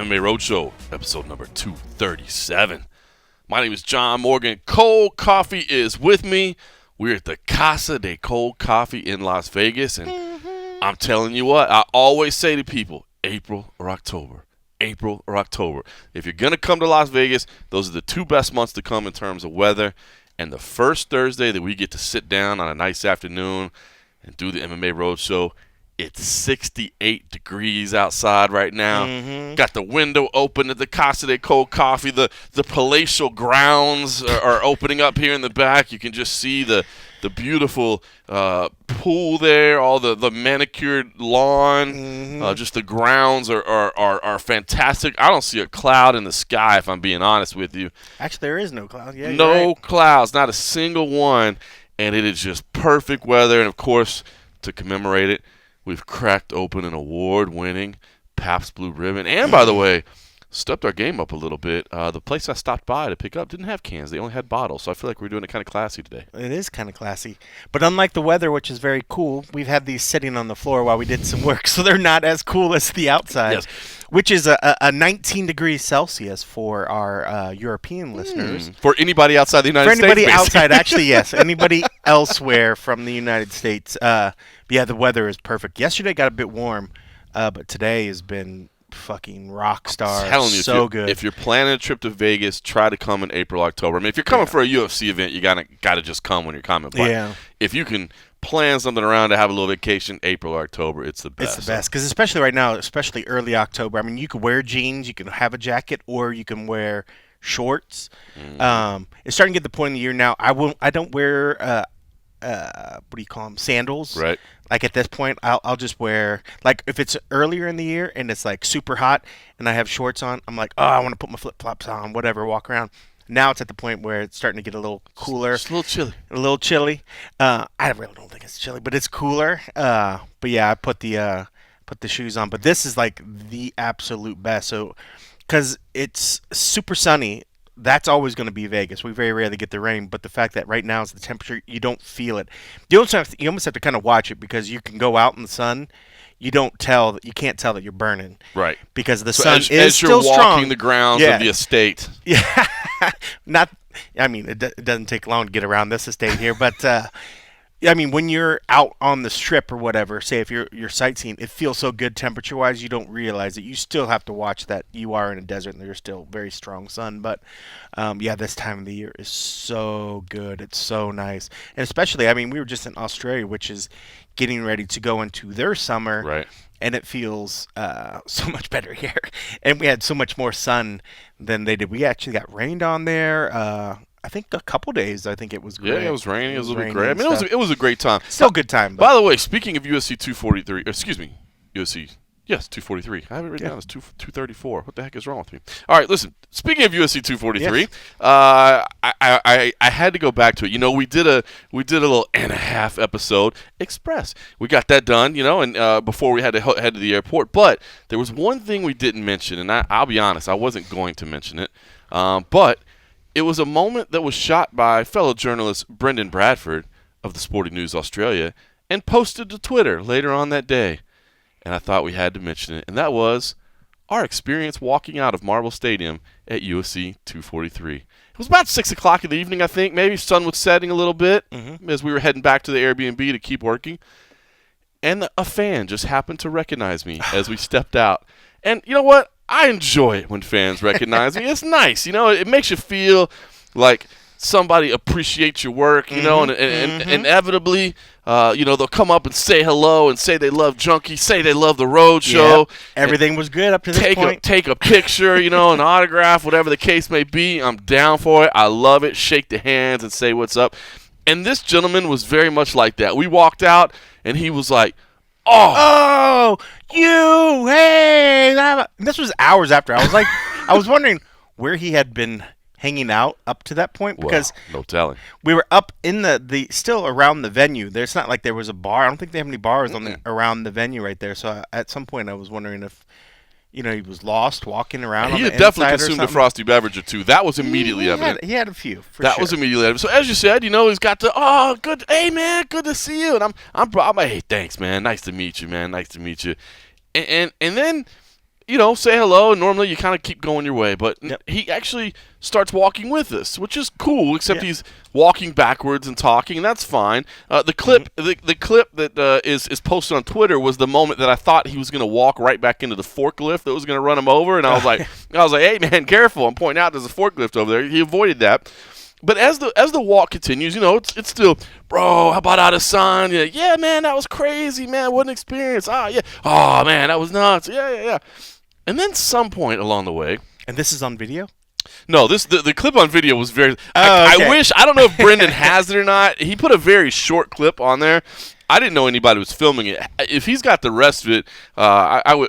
MMA Roadshow, episode number 237. My name is John Morgan. Cold Coffee is with me. We're at the Casa de Cold Coffee in Las Vegas, and I'm telling you what, I always say to people, April or October. April or October. If you're going to come to Las Vegas, those are the two best months to come in terms of weather. And the first Thursday that we get to sit down on a nice afternoon and do the MMA Roadshow, it's 68 degrees outside right now. Got the window open at the Casa de Cold Coffee. The palatial grounds are opening up here in the back. You can just see the beautiful pool there, all the manicured lawn. Just the grounds are fantastic. I don't see a cloud in the sky, if I'm being honest with you. Actually, there is no cloud. Yeah, no clouds, not a single one. And it is just perfect weather. And, of course, to commemorate it, we've cracked open an award-winning Pabst Blue Ribbon. And, by the way, stepped our game up a little bit. The place I stopped by to pick up didn't have cans. They only had bottles. So I feel like we're doing it kind of classy today. It is kind of classy. But unlike the weather, which is very cool, we've had these sitting on the floor while we did some work. So they're not as cool as the outside. Yes. Which is a 19 degrees Celsius for our European listeners. For anybody outside the United States? For anybody outside, actually, yes. Anybody elsewhere from the United States. But yeah, the weather is perfect. Yesterday got a bit warm, but today has been fucking rock star. I'm telling you, so good. If you're planning a trip to Vegas, try to come in April, October. I mean, if you're coming for a UFC event, you gotta just come when you're coming. But if you can plan something around to have a little vacation, April or October, it's the best. It's the best, because especially right now, especially early October, I mean, you can wear jeans, you can have a jacket, or you can wear shorts. It's starting to get to the point in the year now. I don't wear what do you call them? Sandals. Right. Like at this point, I'll just wear, like if it's earlier in the year and it's like super hot and I have shorts on, I'm like, oh, I want to put my flip flops on, whatever, walk around. Now it's at the point where it's starting to get a little cooler. It's a little chilly. A little chilly. I really don't think it's chilly, but it's cooler. But yeah, I put the shoes on. But this is like the absolute best. So, because it's super sunny, that's always going to be Vegas. We very rarely get the rain, but the fact that right now is the temperature, you don't feel it. You almost have to kind of watch it, because you can go out in the sun. You can't tell that you're burning. Right. Because the sun is still strong. As you're walking the grounds of the estate. Yeah. It doesn't take long to get around this estate here, but I mean, when you're out on the strip or whatever, say if you're sightseeing, it feels so good temperature-wise, you don't realize it. You still have to watch that you are in a desert and there's still very strong sun. But, this time of the year is so good. It's so nice. And especially, I mean, we were just in Australia, which is getting ready to go into their summer. Right. And it feels so much better here. And we had so much more sun than they did. We actually got rained on there. I think a couple days. I think it was great. Yeah, it was raining. It was a little great. I mean, it was a great time. Still a good time. By the way, speaking of UFC 243, UFC 243. I have it written down as 234. What the heck is wrong with me? All right, listen. Speaking of UFC 243, I had to go back to it. You know, we did a little and a half episode express. We got that done, and before we had to head to the airport. But there was one thing we didn't mention, and I'll be honest, I wasn't going to mention it, but it was a moment that was shot by fellow journalist Brendan Bradford of the Sporting News Australia and posted to Twitter later on that day. And I thought we had to mention it. And that was our experience walking out of Marble Stadium at UFC 243. It was about 6 o'clock in the evening, I think. Maybe sun was setting a little bit as we were heading back to the Airbnb to keep working. And a fan just happened to recognize me as we stepped out. And you know what? I enjoy it when fans recognize me. It's nice, it makes you feel like somebody appreciates your work, and inevitably, they'll come up and say hello and say they love Junkie, say they love the road show. Yep. Everything was good up to this point. Take a picture, an autograph, whatever the case may be. I'm down for it. I love it. Shake the hands and say what's up. And this gentleman was very much like that. We walked out, and he was like, Oh, you, hey. This was hours after. I was wondering where he had been hanging out up to that point, because no telling. We were up in the still around the venue. There's not like there was a bar. I don't think they have any bars around the venue right there. So at some point I was wondering if he was lost walking around. He had definitely consumed a frosty beverage or two. That was immediately evident. He had a few. That was immediately evident. So as you said, he's got the good. Hey man, good to see you. And I'm like, hey, thanks man, nice to meet you, man, nice to meet you. And then say hello, and normally you kind of keep going your way. But Yep. he actually starts walking with us, which is cool, except Yep. he's walking backwards and talking, and that's fine. The clip the clip that is posted on Twitter was the moment that I thought he was going to walk right back into the forklift that was going to run him over, and I was like, hey, man, careful. I'm pointing out there's a forklift over there. He avoided that. But as the walk continues, it's still, bro, how about Adesanya? Yeah, man, that was crazy, man. What an experience. Yeah. Oh, man, that was nuts. Yeah. And then some point along the way. And this is on video? No, the clip on video was very. Okay. I don't know if Brendan has it or not. He put a very short clip on there. I didn't know anybody was filming it. If he's got the rest of it,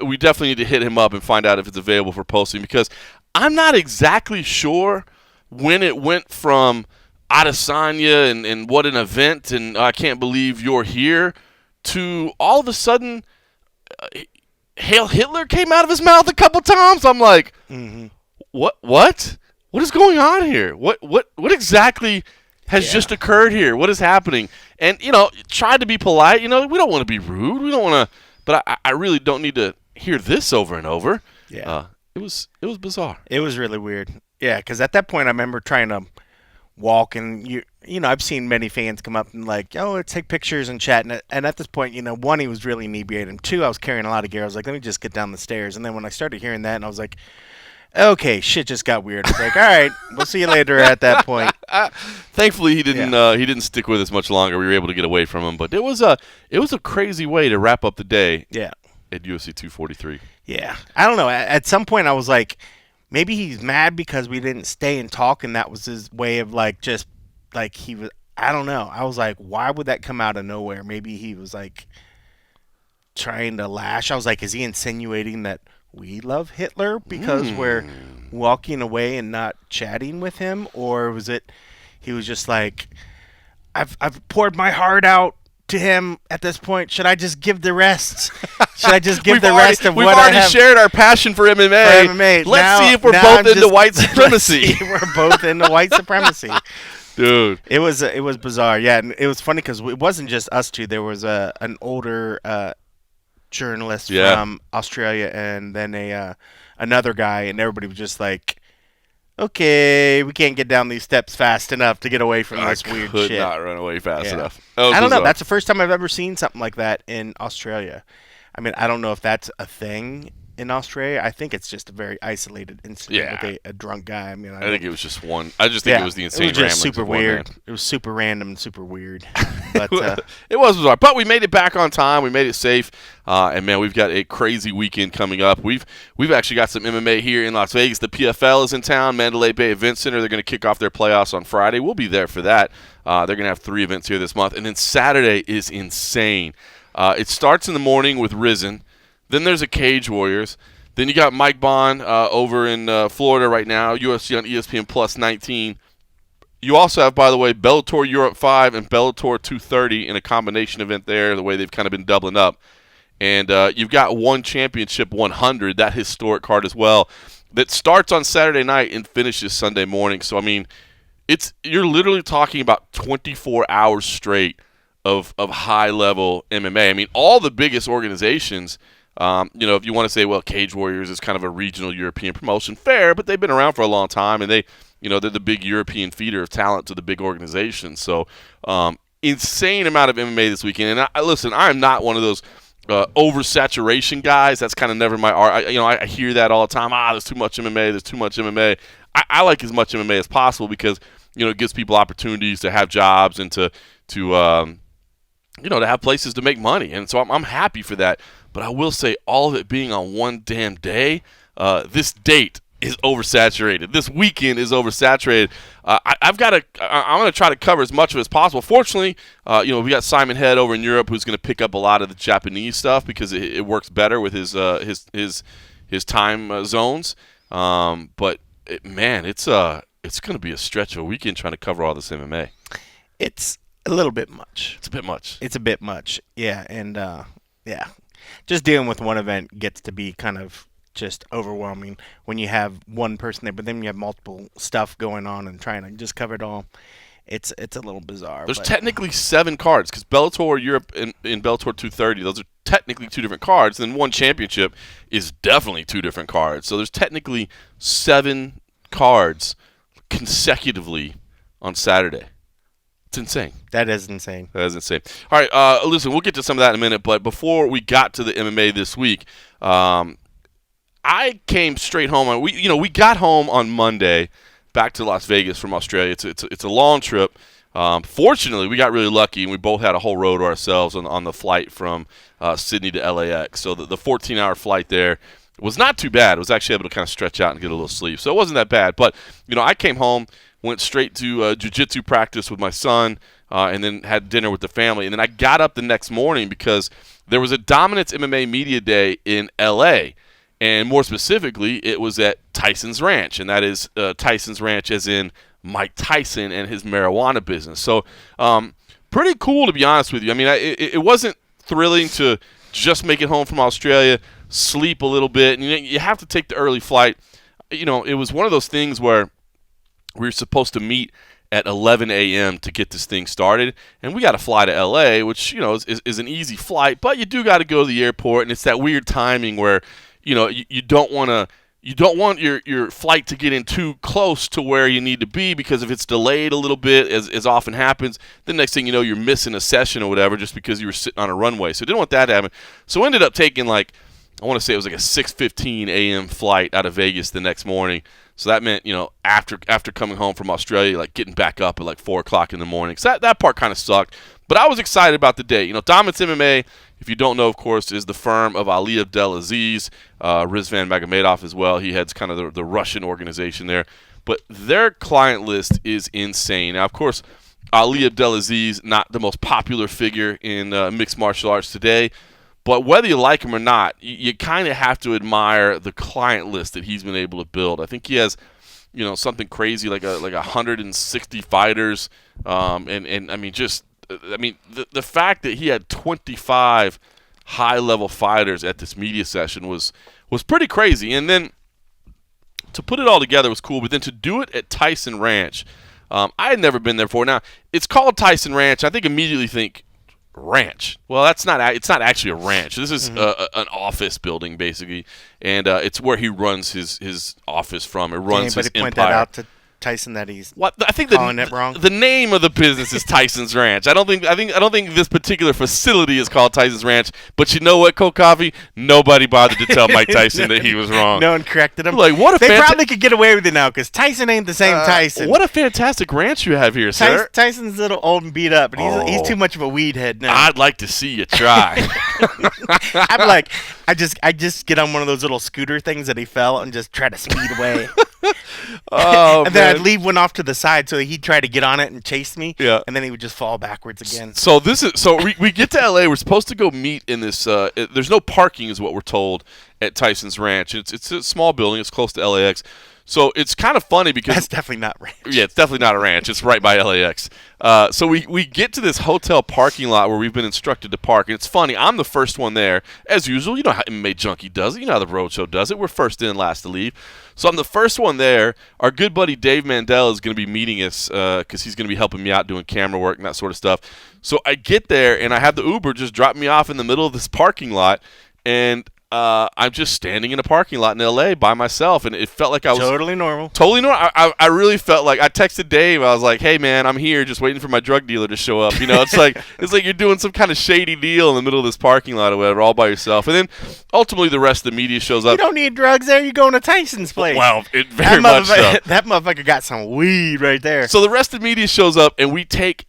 we definitely need to hit him up and find out if it's available for posting, because I'm not exactly sure when it went from Adesanya and what an event and I can't believe you're here to all of a sudden Hail Hitler came out of his mouth a couple times. I'm like, what is going on here? What exactly has just occurred here? What is happening? And tried to be polite. We don't want to be rude. We don't want to, but I really don't need to hear this over and over. Yeah. It was bizarre. It was really weird. Yeah, because at that point I remember trying to walk, and I've seen many fans come up and like, let's take pictures and chat. And at this point, one, he was really inebriated, and two, I was carrying a lot of gear. I was like, let me just get down the stairs. And then when I started hearing that, and I was like, okay, shit just got weird. I was like, all right, we'll see you later at that point. Thankfully, he didn't stick with us much longer. We were able to get away from him, but it was a crazy way to wrap up the day. Yeah. At UFC 243. Yeah, I don't know. At some point, I was like, maybe he's mad because we didn't stay and talk, and that was his way of just he was. I don't know. I was like, why would that come out of nowhere? Maybe he was trying to lash. I was like, is he insinuating that we love Hitler because we're walking away and not chatting with him, or was it he was just like, I've poured my heart out to him at this point. Should I just give the rest? Should I just give the rest of what I have? We've already shared our passion for MMA. Let's see if we're both into white supremacy. We're both into white supremacy. Dude. It was bizarre. Yeah, and it was funny because it wasn't just us two. There was an older journalist from Australia, and then another guy, and everybody was just like, okay, we can't get down these steps fast enough to get away from this weird shit. I could not run away fast enough. I don't know. That's the first time I've ever seen something like that in Australia. I mean, I don't know if that's a thing in Australia. I think it's just a very isolated incident with a drunk guy. I mean, I think it was just one. I just think it was the insane ramblings. It was just super weird. It was super random and super weird. But it was bizarre. But we made it back on time. We made it safe. And man, we've got a crazy weekend coming up. We've actually got some MMA here in Las Vegas. The PFL is in town, Mandalay Bay Event Center. They're going to kick off their playoffs on Friday. We'll be there for that. They're going to have 3 events here this month, and then Saturday is insane. It starts in the morning with Risen. Then there's a Cage Warriors. Then you got Mike Bohn over in Florida right now, UFC on ESPN Plus 19. You also have, by the way, Bellator Europe 5 and Bellator 230 in a combination event there, the way they've kind of been doubling up. And you've got One Championship 100, that historic card as well, that starts on Saturday night and finishes Sunday morning. So, I mean, you're literally talking about 24 hours straight of high-level MMA. I mean, all the biggest organizations, if you want to say, well, Cage Warriors is kind of a regional European promotion, fair, but they've been around for a long time, and they're the big European feeder of talent to the big organizations. So, insane amount of MMA this weekend. And I'm not one of those oversaturation guys. That's kind of never my art. I hear that all the time. There's too much MMA. There's too much MMA. I like as much MMA as possible because it gives people opportunities to have jobs and to have places to make money. And so I'm happy for that. But I will say, all of it being on one damn day, this date is oversaturated. This weekend is oversaturated. I'm going to try to cover as much of it as possible. Fortunately, we got Simon Head over in Europe who's going to pick up a lot of the Japanese stuff because it works better with his time zones. But it's going to be a stretch of a weekend trying to cover all this MMA. It's a little bit much. It's a bit much. It's a bit much. Yeah, and just dealing with one event gets to be kind of just overwhelming when you have one person there, but then you have multiple stuff going on and trying to just cover it all. It's a little bizarre. There's technically 7 cards because Bellator Europe and Bellator 230, those are technically 2 different cards, then one championship is definitely 2 different cards. So there's technically 7 cards consecutively on Saturday. It's insane. That is insane. That is insane. All right, listen, we'll get to some of that in a minute, but before we got to the MMA this week, I came straight home. We got home on Monday, back to Las Vegas from Australia. It's a long trip. Fortunately, we got really lucky, and we both had a whole row to ourselves on the flight from Sydney to LAX. So the 14-hour flight there was not too bad. I was actually able to kind of stretch out and get a little sleep. So it wasn't that bad. But, I came home, went straight to jiu-jitsu practice with my son, and then had dinner with the family. And then I got up the next morning because there was a Dominance MMA Media Day in L.A., and more specifically, it was at Tyson's Ranch, and that is Tyson's Ranch as in Mike Tyson and his marijuana business. So pretty cool, to be honest with you. I mean, it wasn't thrilling to just make it home from Australia, sleep a little bit, and you have to take the early flight. It was one of those things where we were supposed to meet at 11 a.m. to get this thing started, and we got to fly to L.A., which is an easy flight, but you do got to go to the airport, and it's that weird timing where you don't want your flight to get in too close to where you need to be, because if it's delayed a little bit, as often happens, the next thing you know, you're missing a session or whatever just because you were sitting on a runway. So I didn't want that to happen. So I ended up taking I want to say it was like a 6:15 a.m. flight out of Vegas the next morning. So that meant, after coming home from Australia, getting back up at 4 o'clock in the morning. So that part kind of sucked. But I was excited about the day. Dominance MMA, if you don't know, of course, is the firm of Ali Abdelaziz, Rizvan Magomedov as well. He heads kind of the Russian organization there. But their client list is insane. Now, of course, Ali Abdelaziz, not the most popular figure in mixed martial arts today. But whether you like him or not, you kind of have to admire the client list that he's been able to build. I think he has, something crazy like 160 fighters, and I mean the fact that he had 25 high-level fighters at this media session was pretty crazy. And then to put it all together was cool, but then to do it at Tyson Ranch, I had never been there before. Now it's called Tyson Ranch. I think immediately think ranch. Well, it's not actually a ranch. This is an office building basically, and it's where he runs his office from. It runs his empire. Point that out to Tyson that he's I think calling it wrong? The name of the business is Tyson's Ranch. I don't think this particular facility is called Tyson's Ranch. But you know what, Cold Coffee? Nobody bothered to tell Mike Tyson that he was wrong. No one corrected him. They probably could get away with it now because Tyson ain't the same Tyson. What a fantastic ranch you have here, sir. Tyson's a little old and beat up, and he's too much of a weed head now. I'd like to see you try. I'm like, I just get on one of those little scooter things that he fell and just try to speed away. And then I'd leave one off to the side so he'd try to get on it and chase me. Yeah. And then he would just fall backwards again. So we get to LA. We're supposed to go meet in this. There's no parking, is what we're told, at Tyson's Ranch. It's a small building. It's close to LAX. So it's kind of funny because that's definitely not ranch. Yeah, it's definitely not a ranch. It's right by LAX. So we get to this hotel parking lot where we've been instructed to park, and it's funny. I'm the first one there, as usual. You know how MMA Junkie does it. You know how the Roadshow does it. We're first in, last to leave. So I'm the first one there. Our good buddy Dave Mandel is going to be meeting us because he's going to be helping me out doing camera work and that sort of stuff. So I get there, and I have the Uber just drop me off in the middle of this parking lot, and I'm just standing in a parking lot in L.A. by myself, and it felt like I was totally normal. Totally normal. I really felt like I texted Dave. I was like, "Hey man, I'm here, just waiting for my drug dealer to show up." It's like you're doing some kind of shady deal in the middle of this parking lot or whatever, all by yourself. And then ultimately, the rest of the media shows up. You don't need drugs there. You're going to Tyson's place. Well, very much so. That motherfucker got some weed right there. So the rest of the media shows up, and we take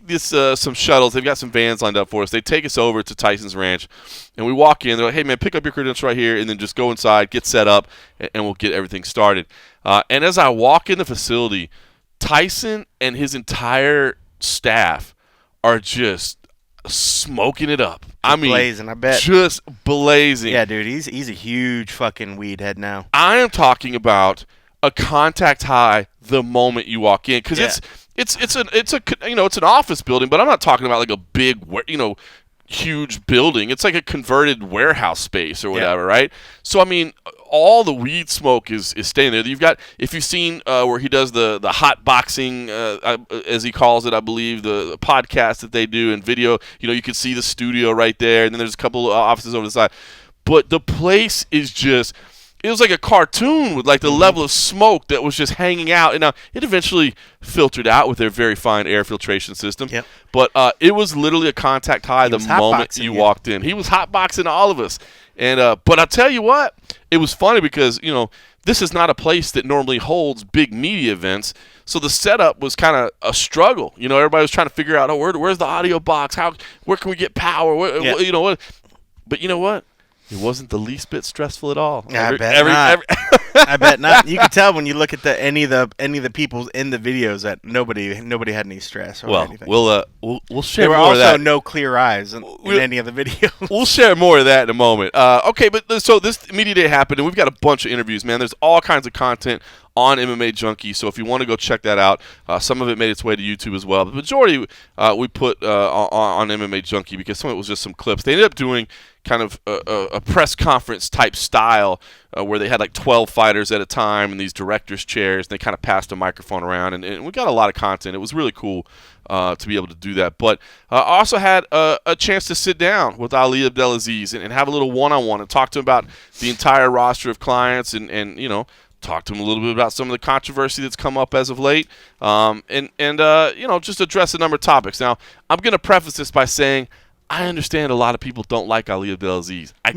this some shuttles. They've got some vans lined up for us. They take us over to Tyson's Ranch. And we walk in. They're like, "Hey, man, pick up your credentials right here, and then just go inside, get set up, and we'll get everything started." And as I walk in the facility, Tyson and his entire staff are just smoking it up. Blazing, I bet. Just blazing. Yeah, dude, he's a huge fucking weed head now. I am talking about a contact high the moment you walk in, because it's an office building, but I'm not talking about like a big huge building. It's like a converted warehouse space or whatever, right? So I mean, all the weed smoke is staying there. You've got, if you've seen where he does the hot boxing, as he calls it, I believe, the podcast that they do in video. You can see the studio right there, and then there's a couple of offices over the side. But the place is just, it was like a cartoon with like the level of smoke that was just hanging out. And now it eventually filtered out with their very fine air filtration system. Yep. But it was literally a contact high the moment you walked in. He was hotboxing all of us. And but I'll tell you what, it was funny because, this is not a place that normally holds big media events. So the setup was kind of a struggle. Everybody was trying to figure out, where's the audio box? Where can we get power? What? But you know what? It wasn't the least bit stressful at all. I bet not. I bet not. You can tell when you look at any of the people in the videos that nobody had any stress or anything. We'll share there were more of that. also no clear eyes in any of the videos. We'll share more of that in a moment. Okay, but so this media day happened, and we've got a bunch of interviews, man. There's all kinds of content on MMA Junkie, so if you want to go check that out, some of it made its way to YouTube as well. The majority we put on MMA Junkie because some of it was just some clips. They ended up doing kind of a press conference type style where they had like 12 fighters at a time in these directors' chairs, and they kind of passed a microphone around, and we got a lot of content. It was really cool to be able to do that. But I also had a chance to sit down with Ali Abdelaziz and have a little one-on-one and talk to him about the entire roster of clients and talk to him a little bit about some of the controversy that's come up as of late, and just address a number of topics. Now, I'm going to preface this by saying I understand a lot of people don't like Ali Abdelaziz. I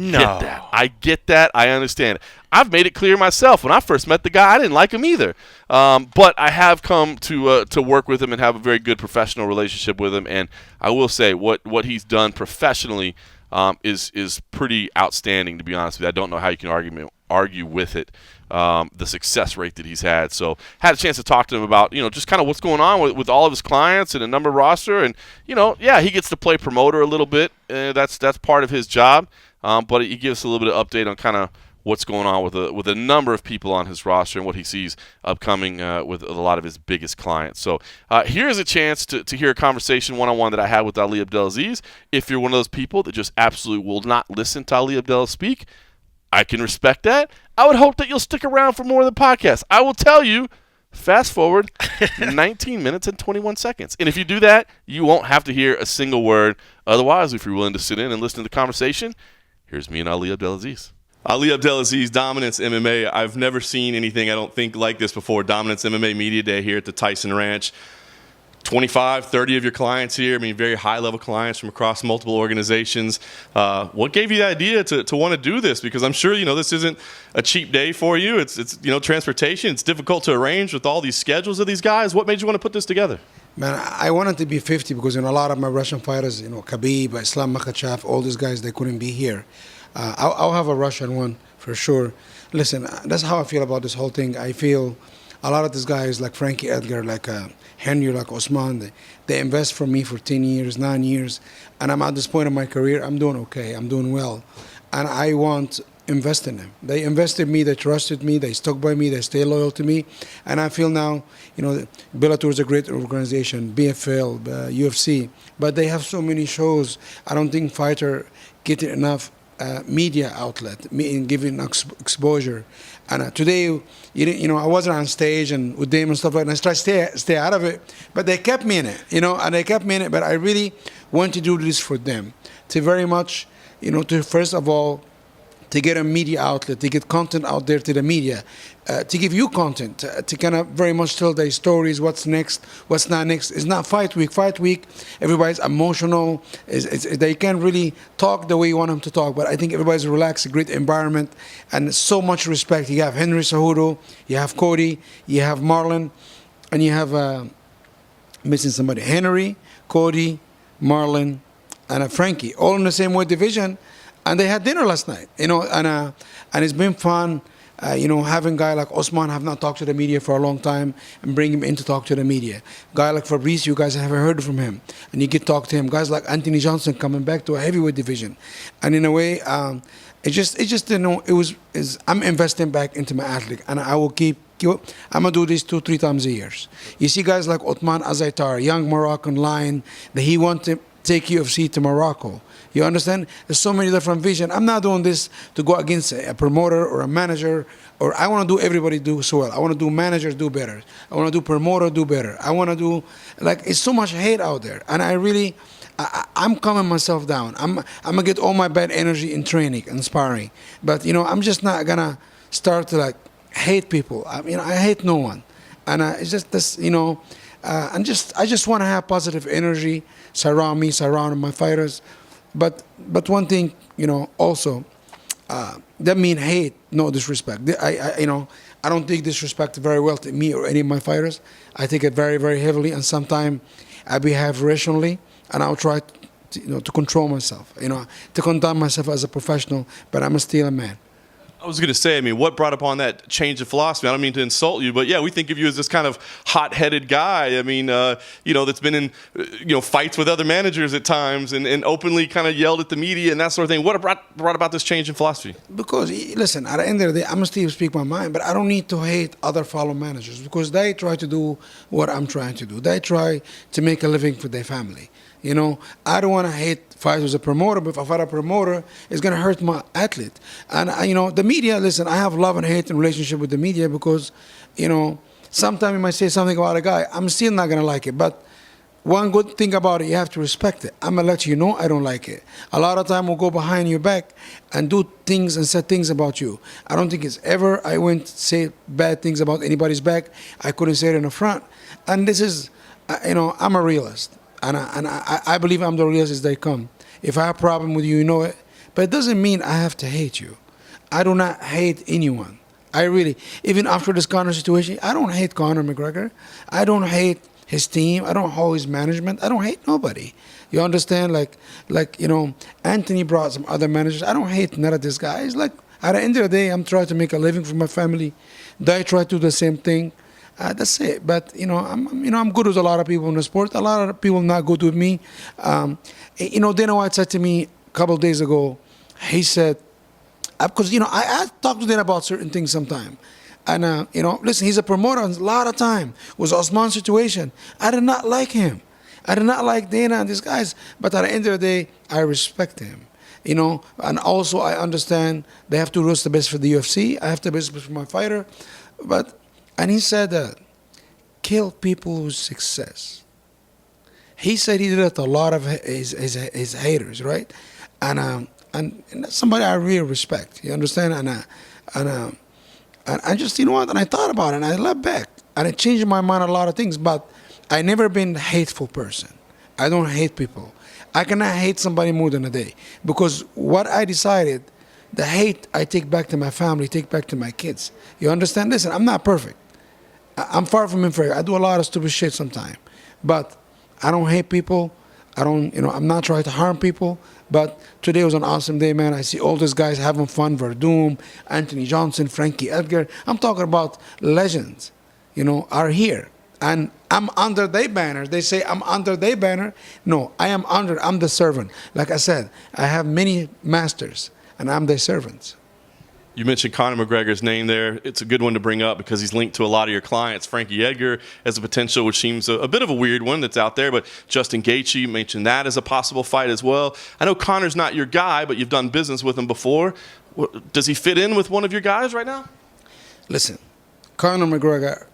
get that. I understand it. I've made it clear myself. When I first met the guy, I didn't like him either. But I have come to work with him and have a very good professional relationship with him. And I will say what he's done professionally is pretty outstanding, to be honest with you. I don't know how you can argue with it. The success rate that he's had. So had a chance to talk to him about, just kind of what's going on with all of his clients and a number roster. And, he gets to play promoter a little bit. That's part of his job. But he gives us a little bit of update on kind of what's going on with a number of people on his roster and what he sees upcoming with a lot of his biggest clients. So here's a chance to hear a conversation one-on-one that I had with Ali Abdelaziz. If you're one of those people that just absolutely will not listen to Ali Abdelaziz speak, I can respect that. I would hope that you'll stick around for more of the podcast. I will tell you, fast forward 19 minutes and 21 seconds. And if you do that, you won't have to hear a single word. Otherwise, if you're willing to sit in and listen to the conversation, here's me and Ali Abdelaziz. Ali Abdelaziz, Dominance MMA. I've never seen anything, I don't think, like this before. Dominance MMA Media Day here at the Tyson Ranch. 25, 30 of your clients here. I mean, very high-level clients from across multiple organizations. What gave you the idea to want to do this? Because I'm sure, this isn't a cheap day for you. It's transportation. It's difficult to arrange with all these schedules of these guys. What made you want to put this together? Man, I wanted to be 50 because, a lot of my Russian fighters, Khabib, Islam Makhachev, all these guys, they couldn't be here. I'll have a Russian one for sure. Listen, that's how I feel about this whole thing. I feel a lot of these guys like Frankie Edgar, like Henry, like Osman, they invest for me for 10 years, 9 years, and I'm at this point in my career, I'm doing okay, I'm doing well, and I want to invest in them. They invested in me, they trusted me, they stuck by me, they stay loyal to me, and I feel now, Bellator is a great organization, BFL, UFC, but they have so many shows. I don't think fighter get enough media outlet, in giving exposure. And today, I wasn't on stage and with them and stuff like that. And I tried to stay out of it, but they kept me in it, and they kept me in it. But I really want to do this for them, to very much, to first of all, to get a media outlet, to get content out there to the media, to give you content, to kind of very much tell their stories, what's next, what's not next. It's not fight week. Fight week, everybody's emotional. They can't really talk the way you want them to talk, but I think everybody's relaxed, a great environment, and so much respect. You have Henry Cejudo, you have Cody, you have Marlon, and you have, missing somebody, Henry, Cody, Marlon, and Frankie, all in the same weight division. And they had dinner last night, and it's been fun, having a guy like Osman have not talked to the media for a long time and bring him in to talk to the media. Guy like Fabrice, you guys haven't heard from him, and you get to talk to him. Guys like Anthony Johnson coming back to a heavyweight division, and in a way, I'm investing back into my athlete, and I will keep. I'm gonna do this 2-3 times a year. You see guys like Othman Azaitar, young Moroccan lion, that he wants to take UFC to Morocco. You understand? There's so many different visions. I'm not doing this to go against a promoter or a manager, or I want to do everybody do so well. I want to do managers do better. I want to do promoter do better. I want to do, like, it's so much hate out there. And I'm calming myself down. I'm going to get all my bad energy in training and sparring. But, I'm just not going to start to, like, hate people. I hate no one. And it's just this, I just want to have positive energy surround me, surround my fighters. But one thing, also, that mean hate, no disrespect. I don't take disrespect very well to me or any of my fighters. I take it very, very heavily, and sometimes I behave rationally, and I'll try to control myself, to conduct myself as a professional, but I'm still a man. I was going to say, what brought upon that change of philosophy? I don't mean to insult you, but yeah, we think of you as this kind of hot-headed guy. That's been in, fights with other managers at times and openly kind of yelled at the media and that sort of thing. What brought about this change in philosophy? Because, listen, at the end of the day, I'm still speak my mind, but I don't need to hate other fellow managers because they try to do what I'm trying to do. They try to make a living for their family. I don't want to hate fight with a promoter, but if I fight a promoter, it's going to hurt my athlete. And, the media, listen, I have love and hate in relationship with the media because, sometimes you might say something about a guy, I'm still not going to like it. But one good thing about it, you have to respect it. I'm going to let you know I don't like it. A lot of time we'll go behind your back and do things and say things about you. I don't think it's ever I went to say bad things about anybody's back. I couldn't say it in the front. And this is, I'm a realist. And I believe I'm the realest as they come. If I have a problem with you, you know it. But it doesn't mean I have to hate you. I do not hate anyone. Even after this Conor situation, I don't hate Conor McGregor. I don't hate his team. I don't hate his management. I don't hate nobody. You understand? Like Anthony brought some other managers. I don't hate none of these guys. Like, at the end of the day, I'm trying to make a living for my family. They try to do the same thing. That's it. But I'm good with a lot of people in the sport. A lot of people not good with me. Dana White said to me a couple of days ago. He said, because I talk to Dana about certain things sometimes. And listen, he's a promoter. And a lot of time it was Osman's situation. I did not like him. I did not like Dana and these guys. But at the end of the day, I respect him. And also I understand they have to do the best for the UFC. I have to do the best for my fighter. And he said that kill people with success. He said he did it to a lot of his haters, right? And somebody I really respect. You understand? And I just, and I thought about it, and I left back. And it changed my mind on a lot of things, but I never been a hateful person. I don't hate people. I cannot hate somebody more than a day. Because what I decided, the hate I take back to my family, take back to my kids. You understand? Listen, I'm not perfect. I'm far from inferior. I do a lot of stupid shit sometimes. But I don't hate people. I'm not trying to harm people. But today was an awesome day, man. I see all these guys having fun. Verdum, Anthony Johnson, Frankie Edgar. I'm talking about legends, are here. And I'm under their banner. They say I'm under their banner. No, I'm the servant. Like I said, I have many masters, and I'm their servants. You mentioned Conor McGregor's name there. It's a good one to bring up because he's linked to a lot of your clients. Frankie Edgar as a potential, which seems a bit of a weird one that's out there, but Justin Gaethje, you mentioned that as a possible fight as well. I know Conor's not your guy, but you've done business with him before. Does he fit in with one of your guys right now? Listen, Conor McGregor,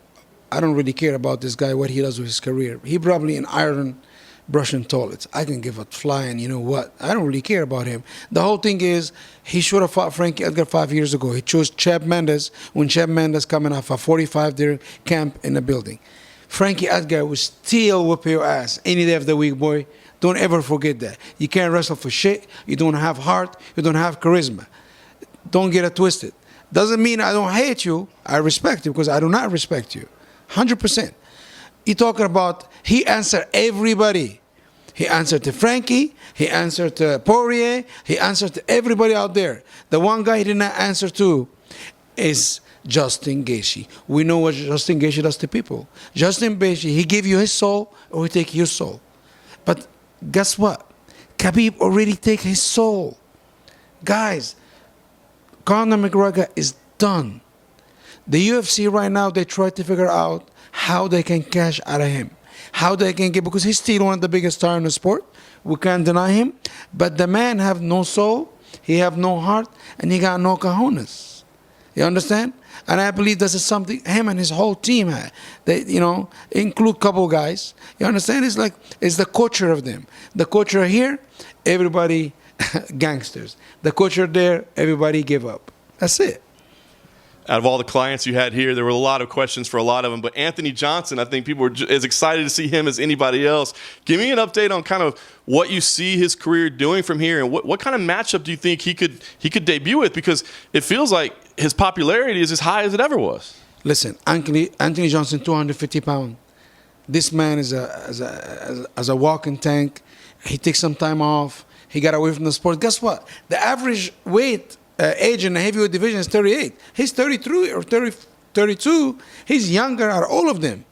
I don't really care about this guy, what he does with his career. He probably in Ireland brushing toilets. I can give a flying, you know what? I don't really care about him. The whole thing is, he should have fought Frankie Edgar 5 years ago. He chose Cheb Mendes when Cheb Mendes coming off a 45-day camp in the building. Frankie Edgar will still whip your ass any day of the week, boy. Don't ever forget that. You can't wrestle for shit. You don't have heart. You don't have charisma. Don't get it twisted. Doesn't mean I don't hate you. I respect you because I do not respect you. 100%. He talking about, he answered everybody. He answered to Frankie. He answered to Poirier. He answered to everybody out there. The one guy he did not answer to is Justin Gaethje. We know what Justin Gaethje does to people. Justin Gaethje, he give you his soul or he take your soul. But guess what? Khabib already take his soul. Guys, Conor McGregor is done. The UFC right now, they try to figure out how they can cash out of him. How they can get, because he's still one of the biggest stars in the sport. We can't deny him. But the man have no soul, he have no heart, and he got no cojones. You understand? And I believe this is something him and his whole team had. They, include couple guys. You understand? It's the culture of them. The culture here, everybody gangsters. The culture there, everybody give up. That's it. Out of all the clients you had here, there were a lot of questions for a lot of them. But Anthony Johnson, I think people were as excited to see him as anybody else. Give me an update on kind of what you see his career doing from here, and what kind of matchup do you think he could debut with? Because it feels like his popularity is as high as it ever was. Listen, Anthony Johnson, 250 pounds. This man is a walking tank. He takes some time off. He got away from the sport. Guess what? The average weight age in the heavyweight division is 38. He's 33 or 32. He's younger out of all of them.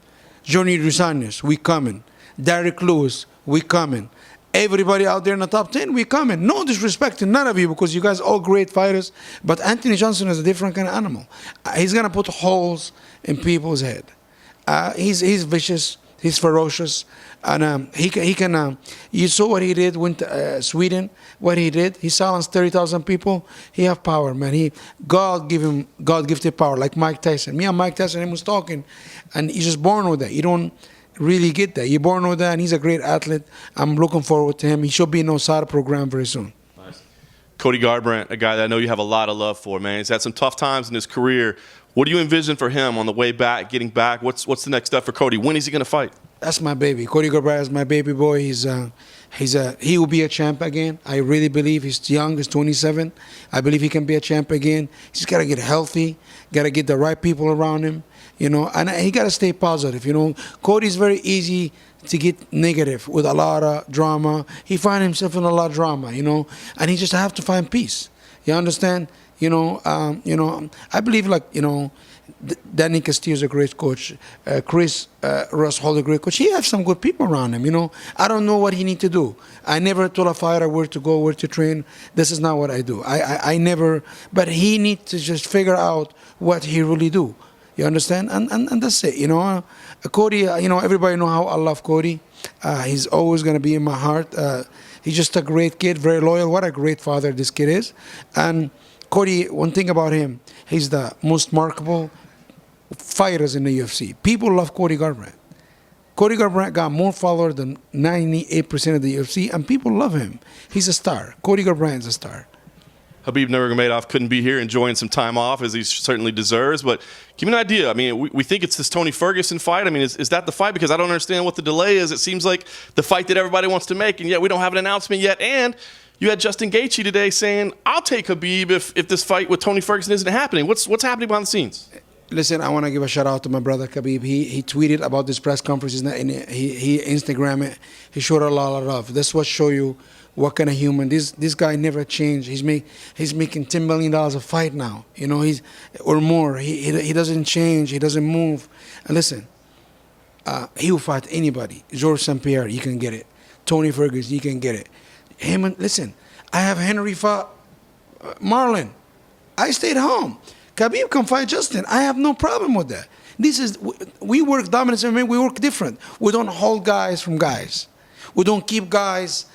Johnny Rusanius, we coming. Derek Lewis, we coming. Everybody out there in the top 10, we coming. No disrespect to none of you, because you guys all great fighters. But Anthony Johnson is a different kind of animal. He's going to put holes in people's head. He's vicious. He's ferocious, and he can. You saw what he did with Sweden. What he did, he silenced 30,000 people. He have power, man. God gifted power, like Mike Tyson. Me and Mike Tyson, he was talking, and he's just born with that. You don't really get that. You're born with that, and he's a great athlete. I'm looking forward to him. He should be in OSADA program very soon. Nice. Cody Garbrandt, a guy that I know you have a lot of love for, man. He's had some tough times in his career. What do you envision for him on the way back, getting back? What's the next step for Cody? When is he going to fight? That's my baby. Cody Garbrandt is my baby boy. He will be a champ again. I really believe he's young. He's 27. I believe he can be a champ again. He's got to get healthy. Got to get the right people around him. And he got to stay positive. Cody's very easy to get negative with a lot of drama. He finds himself in a lot of drama. And he just have to find peace. You understand? I believe Danny Castillo's a great coach. Chris Russ Hall a great coach. He has some good people around him. I don't know what he need to do. I never told a fighter where to go, where to train. This is not what I do. I never. But he needs to just figure out what he really do. You understand? And that's it. Cody. Everybody know how I love Cody. He's always gonna be in my heart. He's just a great kid, very loyal. What a great father this kid is. And Cody, one thing about him, he's the most marketable fighters in the UFC. People love Cody Garbrandt. Cody Garbrandt got more followers than 98% of the UFC, and people love him. He's a star. Cody Garbrandt is a star. Habib Nurmagomedov couldn't be here, enjoying some time off, as he certainly deserves. But give me an idea. I mean, we think it's this Tony Ferguson fight. I mean, is that the fight? Because I don't understand what the delay is. It seems like the fight that everybody wants to make, and yet we don't have an announcement yet. And you had Justin Gaethje today saying, I'll take Habib if this fight with Tony Ferguson isn't happening. What's happening behind the scenes? Listen, I want to give a shout out to my brother Khabib. He tweeted about this press conference, and he Instagrammed it. He showed a lot of love. That's what show you what kind of human. This guy never changed. He's making $10 million a fight now. He's or more. He doesn't change. He doesn't move. And listen, he will fight anybody. Georges St. Pierre, you can get it. Tony Ferguson, you can get it. Listen, I have Henry fought Marlon. I stayed home. Khabib can fight Justin. I have no problem with that. We work Dominance MMA. We work different. We don't hold guys from guys. We don't keep guys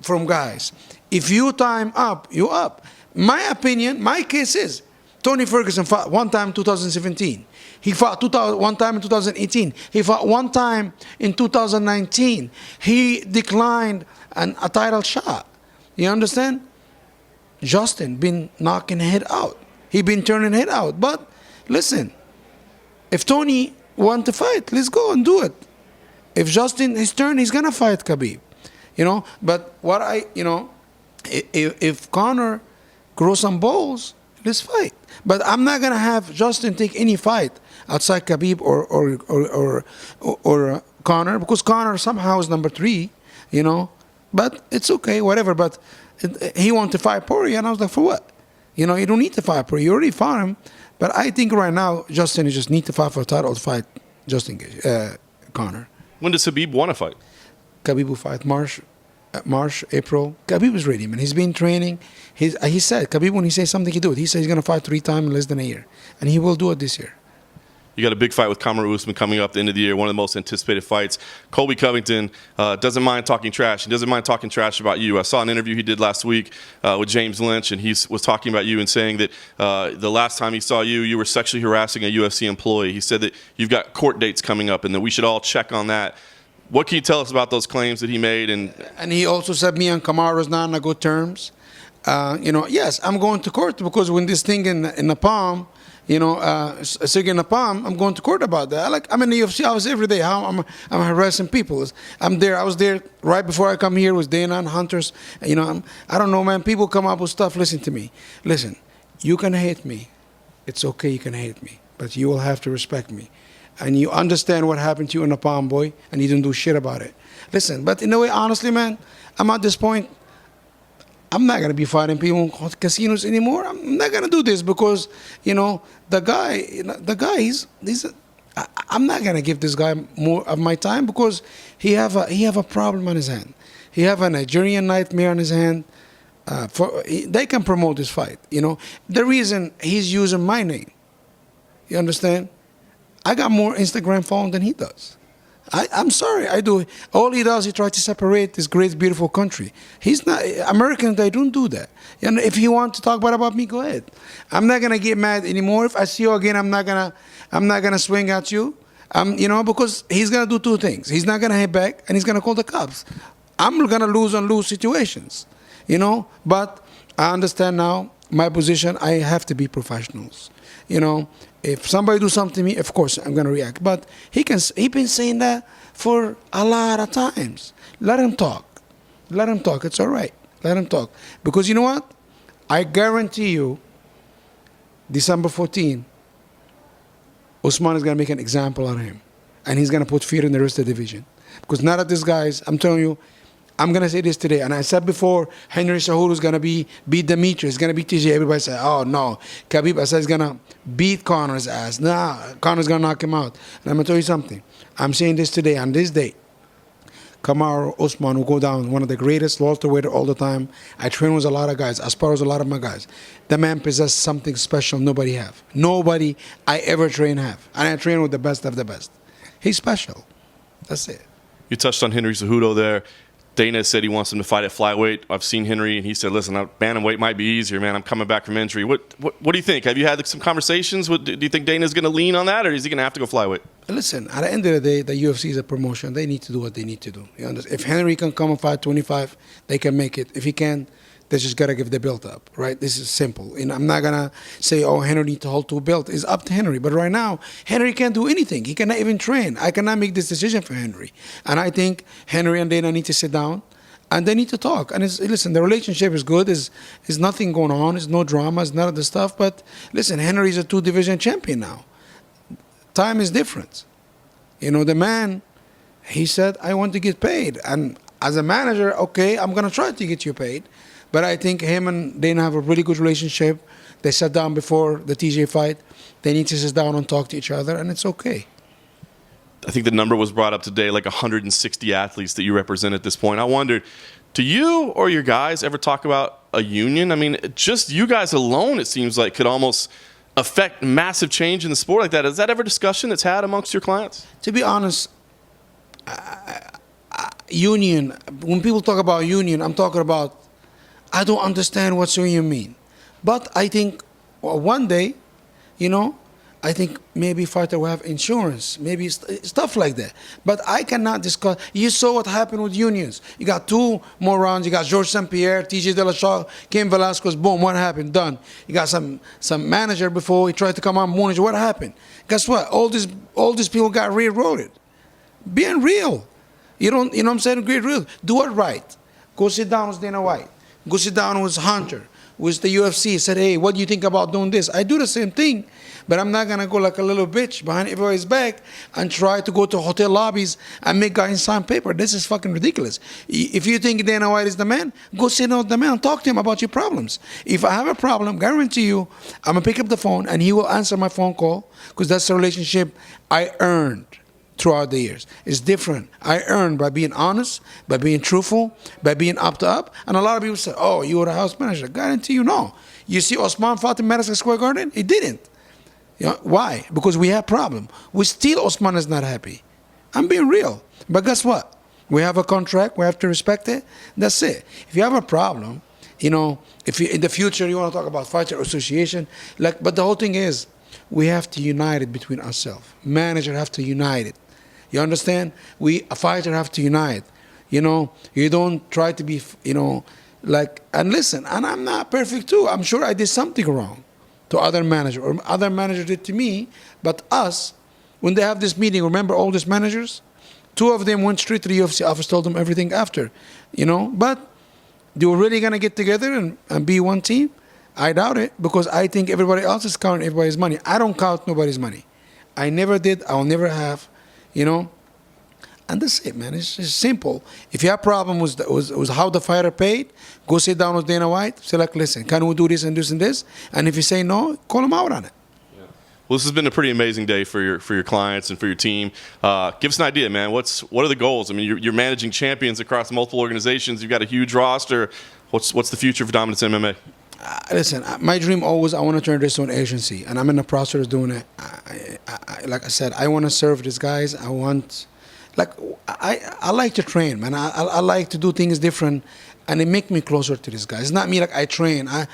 from guys. If you time up, you up. My opinion, my case is Tony Ferguson fought one time in 2017. He fought one time in 2018. He fought one time in 2019. He declined a title shot. You understand? Justin been knocking head out. He been turning head out. But listen, if Tony want to fight, let's go and do it. If Justin his turn, he's gonna fight Khabib. But if Conor grows some balls, let's fight. But I'm not gonna have Justin take any fight outside Khabib or Conor, because Conor somehow is number 3. But it's okay, whatever. But he wanted to fight Poirier, and I was like, for what? You don't need to fight Poirier. You already fought him. But I think right now, Justin just need to fight for a title to fight Justin Conor. When does Habib want to fight? Khabib will fight March, April. Khabib is ready, man. He's been training. He said, Khabib, when he says something, he do it. He said he's going to fight 3 times in less than a year. And he will do it this year. You got a big fight with Kamaru Usman coming up at the end of the year, one of the most anticipated fights. Colby Covington doesn't mind talking trash. He doesn't mind talking trash about you. I saw an interview he did last week with James Lynch, and he was talking about you and saying that the last time he saw you, you were sexually harassing a UFC employee. He said that you've got court dates coming up and that we should all check on that. What can you tell us about those claims that he made? And he also said me and Kamaru is not on good terms. Yes, I'm going to court because when this thing in the palm, a cigarette in the palm, I'm going to court about that. I'm in the UFC. I was every day. I'm harassing people. I'm there. I was there right before I come here with Dana and Hunters. I don't know, man. People come up with stuff. Listen to me. Listen, you can hate me. It's okay. You can hate me, but you will have to respect me. And you understand what happened to you in the palm, boy, and you didn't do shit about it. Listen, but in a way, honestly, man, I'm at this point. I'm not going to be fighting people in casinos anymore. I'm not going to do this because, the guy, I'm not going to give this guy more of my time because he have a problem on his hand. He have a Nigerian nightmare on his hand. They can promote this fight, The reason he's using my name, you understand? I got more Instagram following than he does. I'm sorry, I do. All he does, he tries to separate this great, beautiful country. He's not Americans. They don't do that. If you want to talk bad about me, go ahead. I'm not gonna get mad anymore. If I see you again, I'm not gonna swing at you. Because he's gonna do two things. He's not gonna hit back, and he's gonna call the cops. I'm gonna lose on lose situations. But I understand now my position. I have to be professionals. If somebody do something to me, of course I'm gonna react. But he been saying that for a lot of times. Let him talk. Let him talk. It's all right. Let him talk. Because you know what? I guarantee you, December 14, Usman is gonna make an example out of him, and he's gonna put fear in the rest of the division. Because none of these guys, I'm telling you, I'm going to say this today, and I said before, Henry Cejudo is going to beat Demetrius, he's going to beat TJ. Everybody said, oh, no. Khabib, I said, he's going to beat Connor's ass. Nah, Connor's going to knock him out. And I'm going to tell you something. I'm saying this today, on this day, Kamaru Usman will go down, one of the greatest welterweight all the time. I train with a lot of guys, as far as a lot of my guys. The man possesses something special nobody have. Nobody I ever train have. And I train with the best of the best. He's special. That's it. You touched on Henry Cejudo there. Dana said he wants him to fight at flyweight. I've seen Henry, and he said, listen, bantamweight might be easier, man. I'm coming back from injury. What do you think? Have you had some conversations? Do you think Dana's going to lean on that, or is he going to have to go flyweight? Listen, at the end of the day, the UFC is a promotion. They need to do what they need to do. You understand? If Henry can come and fight 25, they can make it. If he can, they just got to give the belt up, right? This is simple. I'm not going to say, oh, Henry needs to hold two belts. It's up to Henry. But right now, Henry can't do anything. He cannot even train. I cannot make this decision for Henry. And I think Henry and Dana need to sit down, and they need to talk. And listen, the relationship is good. There's nothing going on. There's no drama. There's none of the stuff. But listen, Henry's a 2-division champion now. Time is different. The man, he said, I want to get paid. And as a manager, okay, I'm going to try to get you paid. But I think him and Dana have a really good relationship. They sat down before the TJ fight. They need to sit down and talk to each other, and it's okay. I think the number was brought up today, like 160 athletes that you represent at this point. I wondered, do you or your guys ever talk about a union? I mean, just you guys alone, it seems like, could almost affect massive change in the sport like that. Is that ever discussion that's had amongst your clients? To be honest, union, when people talk about union, I'm talking about, I don't understand what union mean. But I think one day, I think maybe fighter will have insurance, maybe stuff like that. But I cannot discuss. You saw what happened with unions. You got 2 more rounds. You got Georges St. Pierre, TJ De La Shaw, Cain Velasquez. Boom, what happened? Done. You got some manager before he tried to come on manager. What happened? Guess what? All these people got railroaded. Being real. You know what I'm saying? Great real. Do it right. Go sit down with Dana White. Go sit down with Hunter, with the UFC. Said, hey, what do you think about doing this? I do the same thing, but I'm not going to go like a little bitch behind everybody's back and try to go to hotel lobbies and make guys sign paper. This is fucking ridiculous. If you think Dana White is the man, go sit down with the man and talk to him about your problems. If I have a problem, guarantee you, I'm going to pick up the phone and he will answer my phone call because that's the relationship I earned throughout the years. It's different. I earned by being honest, by being truthful, by being up to up. And a lot of people say, oh, you were a house manager. Guarantee you, no. You see Osman fought in Madison Square Garden? He didn't. You know, why? Because we have problem. We still Osman is not happy. I'm being real. But guess what? We have a contract. We have to respect it. That's it. If you have a problem, you know, if you, in the future you want to talk about fighter association, like, but the whole thing is, we have to unite it between ourselves. Manager have to unite it. You understand? A fighter have to unite. You know, you don't try to be, you know, like, and listen, and I'm not perfect too. I'm sure I did something wrong to other manager, or other manager did to me. But us, when they have this meeting, remember all these managers? 2 of them went straight to the UFC office, told them everything after, you know. But they were really going to get together and be one team? I doubt it, because I think everybody else is counting everybody's money. I don't count nobody's money. I never did. I'll never have, you know. And that's it, man. It's just simple. If you have a problem with how the fighter paid, go sit down with Dana White. Say, like, listen, can we do this and this and this? And if you say no, call him out on it. Well, this has been a pretty amazing day for your clients and for your team. Give us an idea, man. What are the goals? I mean, you're managing champions across multiple organizations. You've got a huge roster. What's the future for Dominance MMA? Listen, my dream always, I want to turn this to an agency, and I'm in the process of doing it. Like I said, I want to serve these guys. I like to train, man. I like to do things different, and it make me closer to these guys. It's not me like I train. I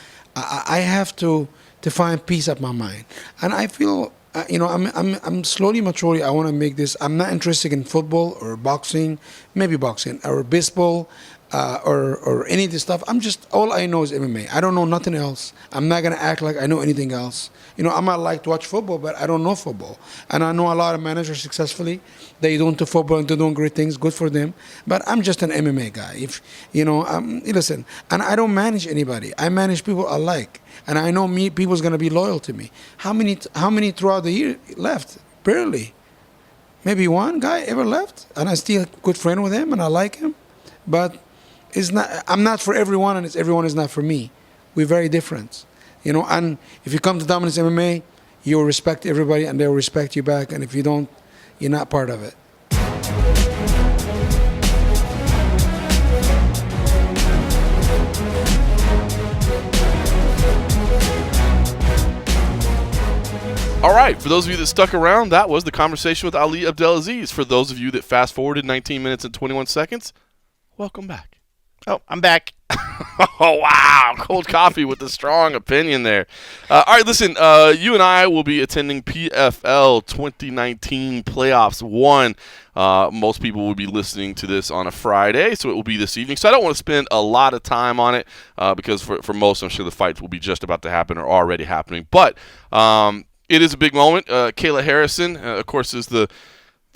have to find peace of my mind, and I feel you know, I'm slowly maturing. I want to make this. I'm not interested in football or boxing, maybe boxing or baseball. Or any of this stuff. I'm just, all I know is MMA. I don't know nothing else. I'm not going to act like I know anything else. You know, I might like to watch football, but I don't know football. And I know a lot of managers successfully. They don't do football and they're doing great things. Good for them. But I'm just an MMA guy. If, you know, listen, and I don't manage anybody. I manage people I like. And I know people's going to be loyal to me. How many throughout the year left? Barely. Maybe one guy ever left. And I still good friend with him and I like him. But it's not. I'm not for everyone, and everyone is not for me. We're very different, you know. And if you come to Dominance MMA, you'll respect everybody, and they'll respect you back. And if you don't, you're not part of it. All right, for those of you that stuck around, that was the conversation with Ali Abdelaziz. For those of you that fast-forwarded 19 minutes and 21 seconds, welcome back. Oh, I'm back. Oh, wow. Cold coffee with a strong opinion there. All right, listen, you and I will be attending PFL 2019 Playoffs 1. Most people will be listening to this on a Friday, so it will be this evening. So I don't want to spend a lot of time on it because for most, I'm sure the fights will be just about to happen or already happening. But it is a big moment. Kayla Harrison, of course, is the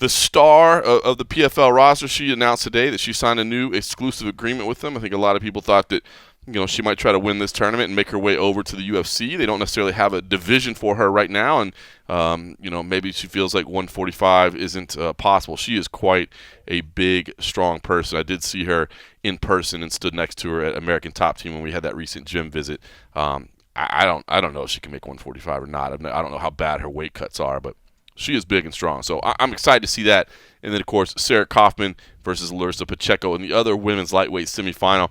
star of the PFL roster. She announced today that she signed a new exclusive agreement with them. I think a lot of people thought that, you know, she might try to win this tournament and make her way over to the UFC. They don't necessarily have a division for her right now, and you know, maybe she feels like 145 isn't possible. She is quite a big, strong person. I did see her in person and stood next to her at American Top Team when we had that recent gym visit. I don't know if she can make 145 or not. I don't know how bad her weight cuts are, but she is big and strong, so I'm excited to see that. And then, of course, Sarah Kaufman versus Larissa Pacheco in the other women's lightweight semifinal.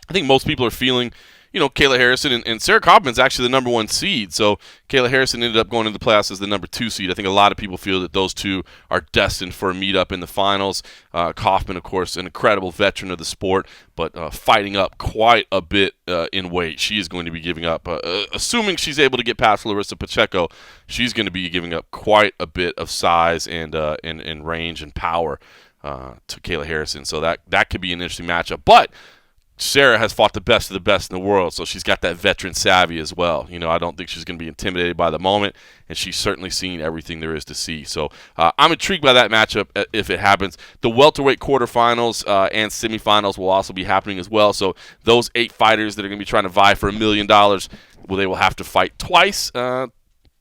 I think most people are feeling, you know, Kayla Harrison and Sarah Kaufman's actually the number 1 seed. So Kayla Harrison ended up going into the playoffs as the number 2 seed. I think a lot of people feel that those two are destined for a meet-up in the finals. Kaufman, of course, an incredible veteran of the sport, but fighting up quite a bit in weight. She is going to be giving up, assuming she's able to get past Larissa Pacheco, she's going to be giving up quite a bit of size and range and power to Kayla Harrison. So that could be an interesting matchup. But Sarah has fought the best of the best in the world, so she's got that veteran savvy as well. You know, I don't think she's going to be intimidated by the moment, and she's certainly seen everything there is to see. So I'm intrigued by that matchup if it happens. The welterweight quarterfinals and semifinals will also be happening as well. So those 8 fighters that are going to be trying to vie for $1 million, well, they will have to fight twice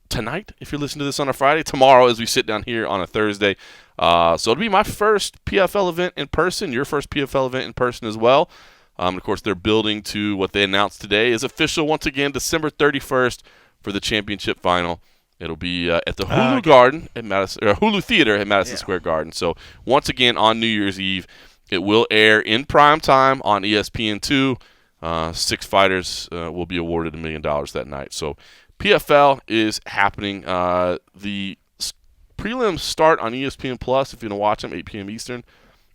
tonight, if you're listening to this on a Friday, tomorrow as we sit down here on a Thursday. So it'll be my first PFL event in person, your first PFL event in person as well. Of course, they're building to what they announced today is official once again, December 31st for the championship final. It'll be at the Hulu Garden at Hulu Theater at Madison Square Garden. So once again on New Year's Eve, it will air in prime time on ESPN2. 6 fighters will be awarded $1 million that night. So PFL is happening. The prelims start on ESPN Plus if you're going to watch them, 8 p.m. Eastern.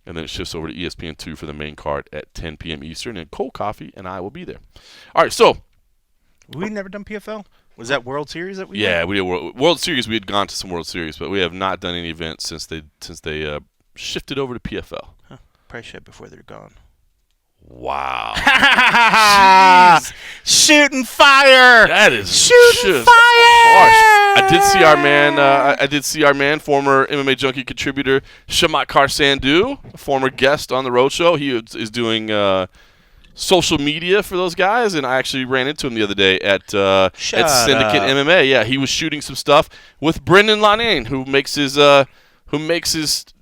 And then it shifts over to ESPN2 for the main card at 10 p.m. Eastern. And Cold Coffee and I will be there. All right, so. We've never done PFL? Was that World Series that we Yeah, did? we did World Series. We had gone to some World Series, but we have not done any events since they shifted over to PFL. Huh. Probably should before they're gone. Wow. Shooting fire. That is shooting fire. Harsh. I did see our man, former MMA Junkie contributor Shamat Karsandhu, a former guest on the Road Show. He is doing social media for those guys, and I actually ran into him the other day at Syndicate MMA. Yeah, he was shooting some stuff with Brendan Lanane, who makes his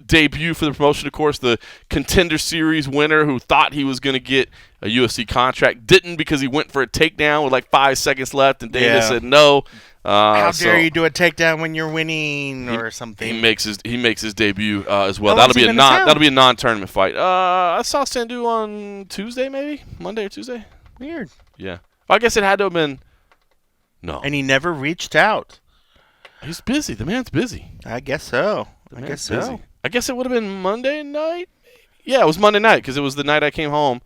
debut for the promotion, of course, the Contender Series winner who thought he was going to get a UFC contract, didn't because he went for a takedown with like 5 seconds left, and Dana said no. How dare you do a takedown when you're winning or something? He makes his debut as well. How That'll be a non-tournament fight. I saw Sandhu on Tuesday, maybe Monday or Tuesday. Weird. Yeah, I guess it had to have been. No, and he never reached out. He's busy. The man's busy. I guess so. Busy. I guess it would have been Monday night. Yeah, it was Monday night because it was the night I came home,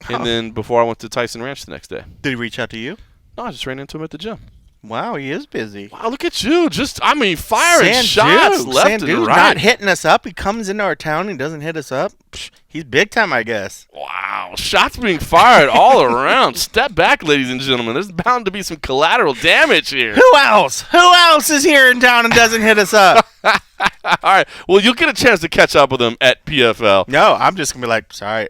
and then before I went to Tyson Ranch the next day. Did he reach out to you? No, I just ran into him at the gym. Wow, he is busy. Wow, look at you. Firing shots left and right. Not hitting us up. He comes into our town and doesn't hit us up. He's big time, I guess. Wow, shots being fired all around. Step back, ladies and gentlemen. There's bound to be some collateral damage here. Who else? Who else is here in town and doesn't hit us up? All right. Well, you'll get a chance to catch up with him at PFL. No, I'm just going to be like, sorry,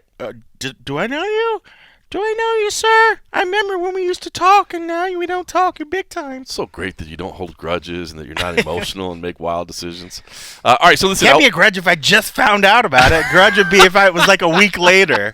do I know you? Do I know you, sir? I remember when we used to talk, and now we don't talk. You're big time. It's so great that you don't hold grudges and that you're not emotional and make wild decisions. All right, so listen. Can't be a grudge if I just found out about it. Grudge would be if it was like a week later.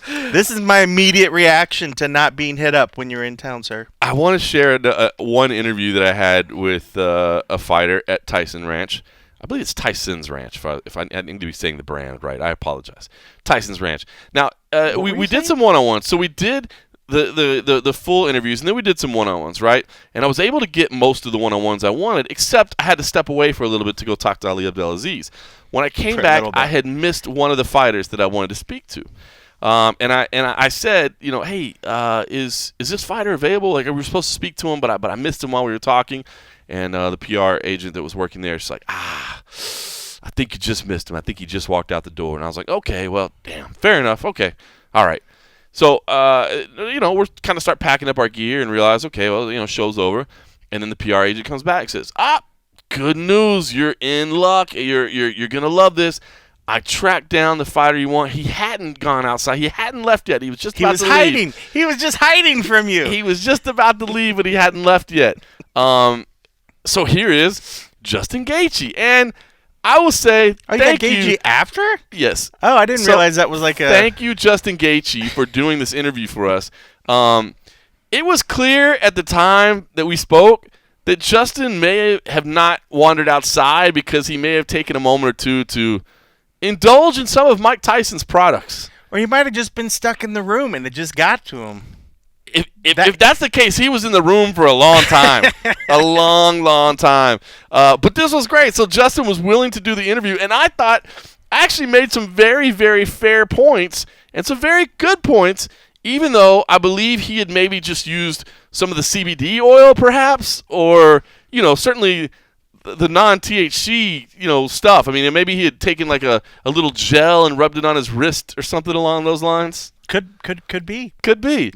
This is my immediate reaction to not being hit up when you're in town, sir. I want to share one interview that I had with a fighter at Tyson Ranch. I believe it's Tyson's Ranch. If I need to be saying the brand right, I apologize. Tyson's Ranch. Now, we did some one-on-ones. So we did the full interviews, and then we did some one-on-ones, right? And I was able to get most of the one-on-ones I wanted, except I had to step away for a little bit to go talk to Ali Abdelaziz. When I came back, I had missed one of the fighters that I wanted to speak to. And I said, hey, is this fighter available? Like, we were supposed to speak to him, but I missed him while we were talking. And the PR agent that was working there, she's like, I think you just missed him. I think he just walked out the door. And I was like, okay, well, damn, fair enough. Okay, all right. So, we're kind of start packing up our gear and realize, okay, well, show's over. And then the PR agent comes back and says, good news. You're in luck. You're going to love this. I tracked down the fighter you want. He hadn't gone outside. He hadn't left yet. He was just about to leave. He was just hiding from you. He was just about to leave, but he hadn't left yet. So here is Justin Gaethje, and I will say thank you. Gaethje after? Yes. Oh, I didn't realize that was like a. Thank you, Justin Gaethje, for doing this interview for us. It was clear at the time that we spoke that Justin may have not wandered outside because he may have taken a moment or two to indulge in some of Mike Tyson's products. Or he might have just been stuck in the room and it just got to him. If that's the case, he was in the room for a long time. A long, long time. But this was great. So Justin was willing to do the interview, and I thought actually made some very, very fair points and some very good points, even though I believe he had maybe just used some of the CBD oil perhaps, or, certainly the non-THC, stuff. I mean, maybe he had taken like a little gel and rubbed it on his wrist or something along those lines. Could be. Could be.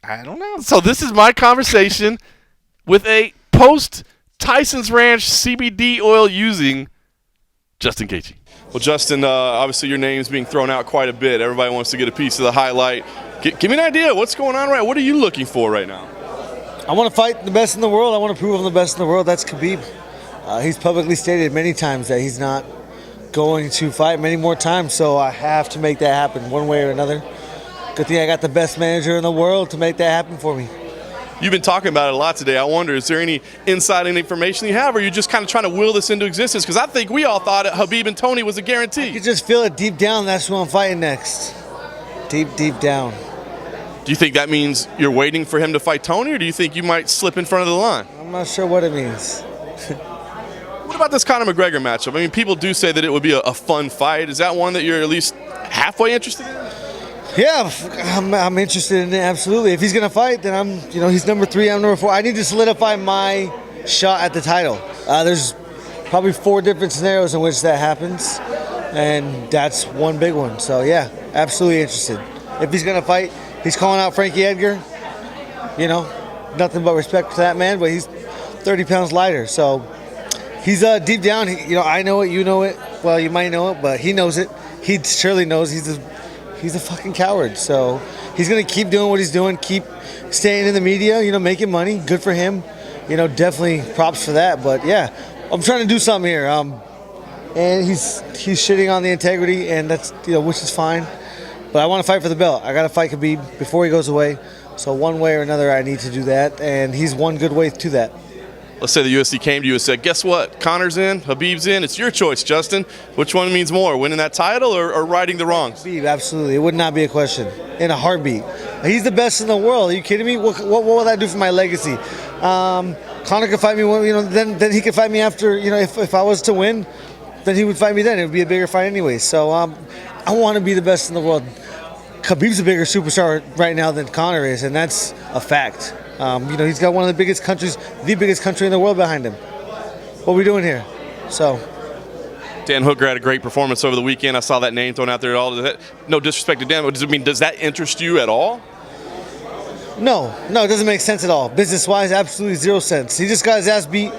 I don't know. So this is my conversation with a post-Tyson's Ranch CBD oil using Justin Gaethje. Well, Justin, obviously your name's being thrown out quite a bit. Everybody wants to get a piece of the highlight. Give me an idea. What's going on right now? What are you looking for right now? I want to fight the best in the world. I want to prove I'm the best in the world. That's Khabib. He's publicly stated many times that he's not going to fight many more times, so I have to make that happen one way or another. Good thing I got the best manager in the world to make that happen for me. You've been talking about it a lot today. I wonder, is there any inside information you have, or are you just kind of trying to will this into existence? Because I think we all thought Khabib and Tony was a guarantee. You could just feel it deep down. That's who I'm fighting next. Deep down. Do you think that means you're waiting for him to fight Tony, or do you think you might slip in front of the line? I'm not sure what it means. What about this Conor McGregor matchup? I mean, people do say that it would be a fun fight. Is that one that you're at least halfway interested in? Yeah, I'm interested in it, absolutely. If he's going to fight, then he's number 3, I'm number 4. I need to solidify my shot at the title. There's probably 4 different scenarios in which that happens, and that's one big one. So, yeah, absolutely interested. If he's going to fight, he's calling out Frankie Edgar. Nothing but respect to that man, but he's 30 pounds lighter. So he's deep down, I know it, you know it. Well, you might know it, but he knows it. He surely knows he's a fucking coward. So he's going to keep doing what he's doing, keep staying in the media, making money. Good for him. Definitely props for that. But, yeah, I'm trying to do something here. And he's shitting on the integrity, and that's, which is fine. But I want to fight for the belt. I got to fight Khabib before he goes away. So one way or another, I need to do that, and he's one good way to that. Let's say the UFC came to you and said, guess what? Conor's in, Khabib's in. It's your choice, Justin. Which one means more, winning that title or righting the wrongs? Khabib, absolutely. It would not be a question. In a heartbeat. He's the best in the world. Are you kidding me? What will that do for my legacy? Conor could fight me, then he could fight me after, if I was to win, then he would fight me then. It would be a bigger fight anyway. So I want to be the best in the world. Khabib's a bigger superstar right now than Conor is, and that's a fact. He's got one of the biggest countries, the biggest country in the world behind him. What are we doing here? So, Dan Hooker had a great performance over the weekend. I saw that name thrown out there at all. No disrespect to Dan, but does that interest you at all? No, it doesn't make sense at all. Business-wise, absolutely 0 sense. He just got his ass beat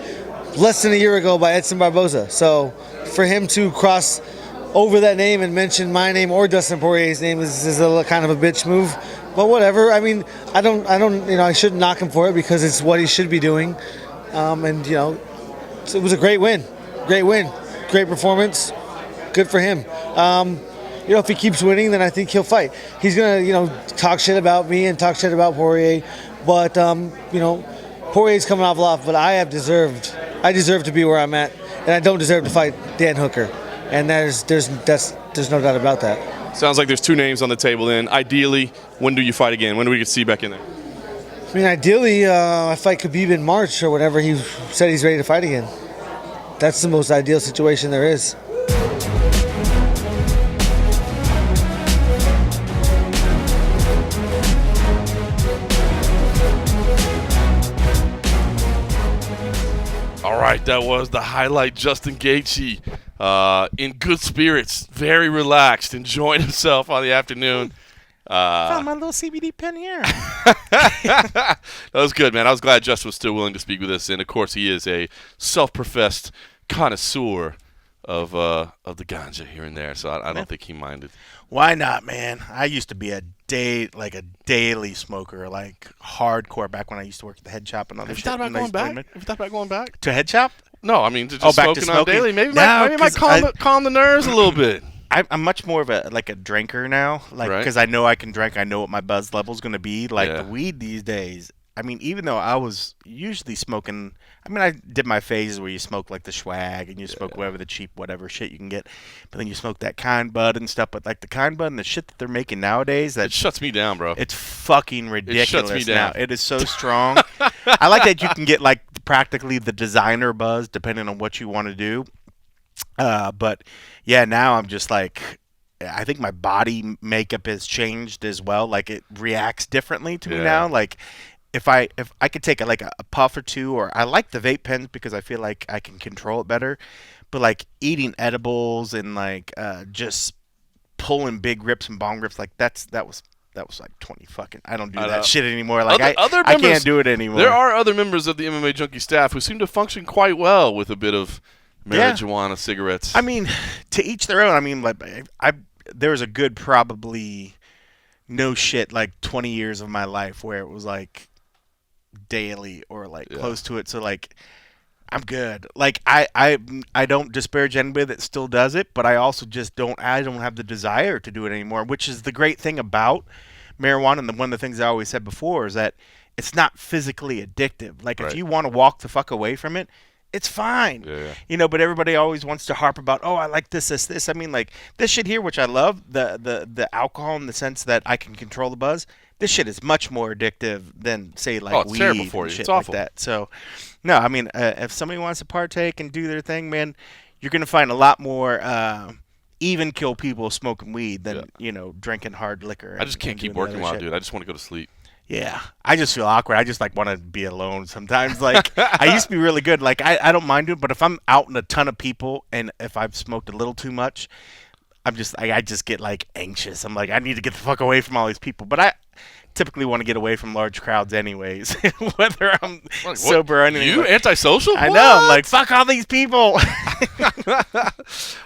less than a year ago by Edson Barboza. So, for him to cross over that name and mention my name or Dustin Poirier's name is a kind of a bitch move. But whatever. I mean, I shouldn't knock him for it because it's what he should be doing. It was a great win. Great performance. Good for him. If he keeps winning, then I think he'll fight. He's going to, talk shit about me and talk shit about Poirier. But, Poirier's coming off a lot, but I deserve to be where I'm at. And I don't deserve to fight Dan Hooker. And there's no doubt about that. Sounds like there's 2 names on the table then. Ideally, when do you fight again? When do we get to see you back in there? I mean, ideally, I fight Khabib in March or whatever he said he's ready to fight again. That's the most ideal situation there is. All right, that was the highlight. Justin Gaethje in good spirits, very relaxed, enjoying himself on the afternoon. Found my little CBD pen here. That was good, man. I was glad Justin was still willing to speak with us. And, of course, he is a self-professed connoisseur of the ganja here and there, so I don't think he minded. Why not, man? I used to be a daily smoker, like hardcore, back when I used to work at the head shop and other shit. Have you thought about going back? To head shop? No, I mean, just back to smoking on smoking? daily. Maybe No, it might calm the nerves a little bit. I'm much more of a drinker now, because I know I can drink. I know what my buzz level's going to be. The weed these days. I mean, even though I was usually smoking, I did my phases where you smoke like the swag and you smoke whatever the cheap whatever shit you can get, but then you smoke that kind bud and stuff. But like the kind bud and the shit that they're making nowadays, it shuts me down, bro. It's fucking ridiculous. It shuts me down. Now. It is so strong. I like that you can get like practically the designer buzz depending on what you want to do. But yeah, now I'm just like, I think my body makeup has changed as well. Like it reacts differently to me now. Like if I could take a puff or two, or I like the vape pens because I feel like I can control it better. But like eating edibles and like just pulling big rips and bong rips, like that was like 20 fucking. I don't do that shit anymore. Like I can't do it anymore. There are other members of the MMA Junkie staff who seem to function quite well with a bit of marijuana, cigarettes. I mean, to each their own. I mean, like there was a good probably no shit like 20 years of my life where it was like daily or like close to it. So like I'm good. Like I don't disparage anybody that still does it, but I also just don't have the desire to do it anymore, which is the great thing about marijuana. And one of the things I always said before is that it's not physically addictive. Like if you want to walk the fuck away from it, It's fine. Yeah. But everybody always wants to harp about, I like this. I mean, like, this shit here, which I love, the alcohol in the sense that I can control the buzz. This shit is much more addictive than, say, like it's weed terrible for and you. shit It's awful. like that. So, no, I mean, if somebody wants to partake and do their thing, man, you're going to find a lot more even kill people smoking weed than, drinking hard liquor. I just can't keep working while I do it. I just want to go to sleep. Yeah, I just feel awkward. I just want to be alone sometimes. Like, I used to be really good. Like, I don't mind it, but if I'm out in a ton of people and if I've smoked a little too much, I just get like anxious. I'm like, I need to get the fuck away from all these people. But I typically want to get away from large crowds anyways, whether I'm sober or anything. You antisocial? I know. I'm like, fuck all these people.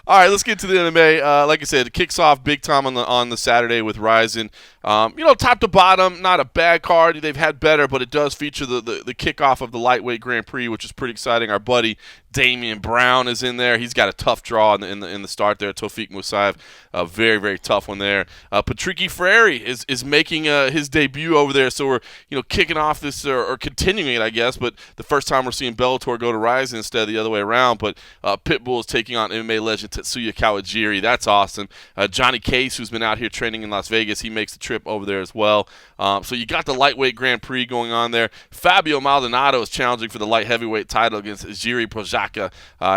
All right, let's get to the MMA. Like I said, it kicks off big time on the Saturday with Ryzen. Top to bottom, not a bad card. They've had better, but it does feature the kickoff of the lightweight Grand Prix, which is pretty exciting. Our buddy Damian Brown is in there. He's got a tough draw in the start there. Tofik Musayev, a very, very tough one there. Patricky Freire is making his debut over there, so we're kicking off this or continuing it, I guess. But the first time we're seeing Bellator go to Ryzen instead of the other way around. But Pitbull is taking on MMA legend Tetsuya Kawajiri. That's awesome. Johnny Case, who's been out here training in Las Vegas, he makes the trip over there as well. So you got the lightweight Grand Prix going on there. Fabio Maldonado is challenging for the light heavyweight title against Jiri Prochazka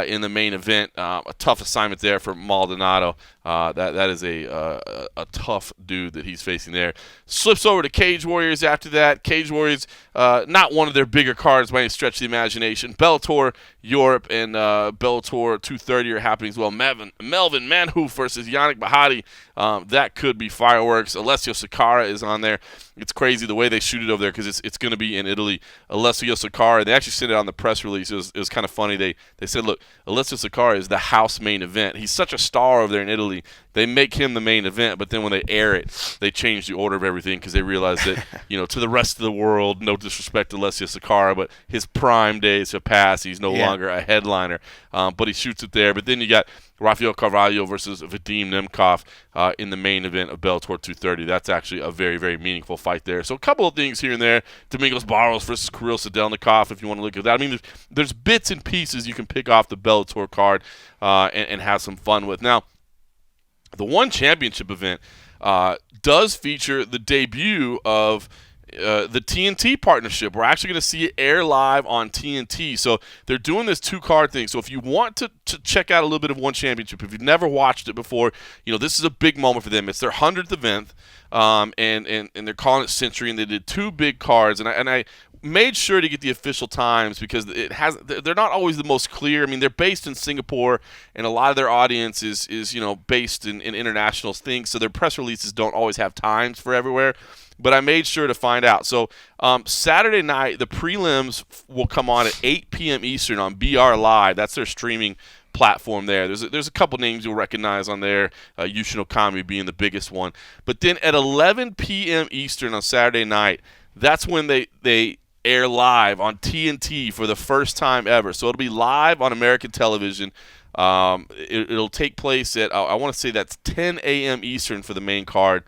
in the main event. A tough assignment there for Maldonado. That is a tough dude that he's facing there. Slips over to Cage Warriors after that. Cage Warriors, not one of their bigger cards by any stretch of the imagination. Bellator Europe and Bellator 230 are happening as well. Melvin Manhoef versus Yannick Bahati. That could be fireworks. Alessio Sakara is on there. It's crazy the way they shoot it over there because it's going to be in Italy. Alessio Sakara, they actually said it on the press release. It was kind of funny. They said, look, Alessio Sakara is the house main event. He's such a star over there in Italy. They make him the main event, but then when they air it, they change the order of everything because they realize that, to the rest of the world, no disrespect to Alessio Sakara, but his prime days have passed. He's no longer a headliner, but he shoots it there. But then you got Rafael Carvalho versus Vadim Nemkov in the main event of Bellator 230. That's actually a very, very meaningful fight there. So a couple of things here and there. Domingos Barros versus Kirill Sadelnikov, if you want to look at that. I mean, there's bits and pieces you can pick off the Bellator card and have some fun with. Now, the One Championship event does feature the debut of the TNT partnership. We're actually going to see it air live on TNT. So they're doing this two-card thing. So if you want to check out a little bit of One Championship, if you've never watched it before, this is a big moment for them. It's their 100th event, and they're calling it Century, and they did two big cards. And I made sure to get the official times because they're not always the most clear. I mean, they're based in Singapore, and a lot of their audience is based in international things, so their press releases don't always have times for everywhere. But I made sure to find out. So Saturday night, the prelims will come on at 8 p.m. Eastern on BR Live. That's their streaming platform there. There's a couple names you'll recognize on there, Yushin Okami being the biggest one. But then at 11 p.m. Eastern on Saturday night, that's when they air live on TNT for the first time ever. So it'll be live on American television. It'll take place at, I want to say that's 10 a.m. Eastern for the main card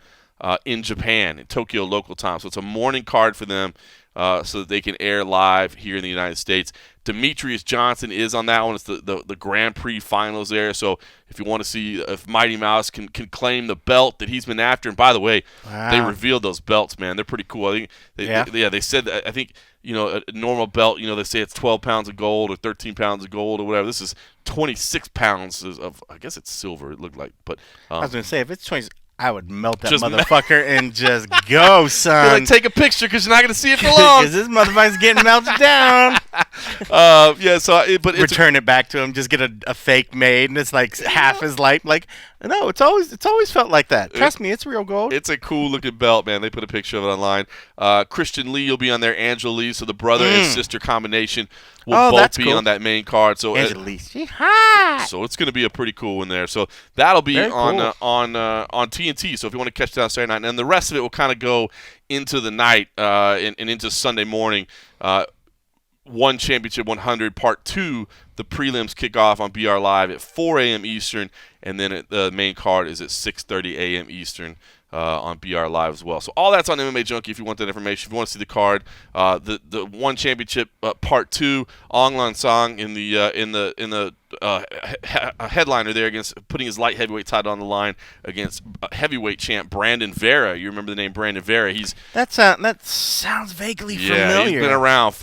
in Japan, in Tokyo local time. So it's a morning card for them so that they can air live here in the United States. Demetrius Johnson is on that one. It's the Grand Prix finals there. So if you want to see if Mighty Mouse can claim the belt that he's been after. And by the way, they revealed those belts, man. They're pretty cool. I think they said that, I think, a normal belt, they say it's 12 pounds of gold or 13 pounds of gold or whatever. This is 26 pounds of, I guess it's silver, it looked like. But I was going to say, if it's 20, I would melt that motherfucker and just go, son. Take a picture because you're not going to see it for long. Because this motherfucker's getting melted down. But return it back to him. Just get a fake made, and it's like half as light. Like, no, it's always felt like that. Trust me, it's real gold. It's a cool looking belt, man. They put a picture of it online. Christian Lee will be on there. Angela Lee, so the brother and sister combination will both be on that main card. So Angela Lee, she's hot. So it's going to be a pretty cool one there. So that'll be on TNT. So if you want to catch that on Saturday night, and then the rest of it will kind of go into the night and into Sunday morning. One Championship 100 Part 2, the prelims kick off on BR Live at 4 a.m. Eastern, and then the main card is at 6:30 a.m. Eastern on BR Live as well. So all that's on MMA Junkie if you want that information. If you want to see the card, the One Championship Part 2, Ong Lan Song in the headliner there against putting his light heavyweight title on the line against heavyweight champ Brandon Vera. You remember the name Brandon Vera? That sounds vaguely familiar. He's been around.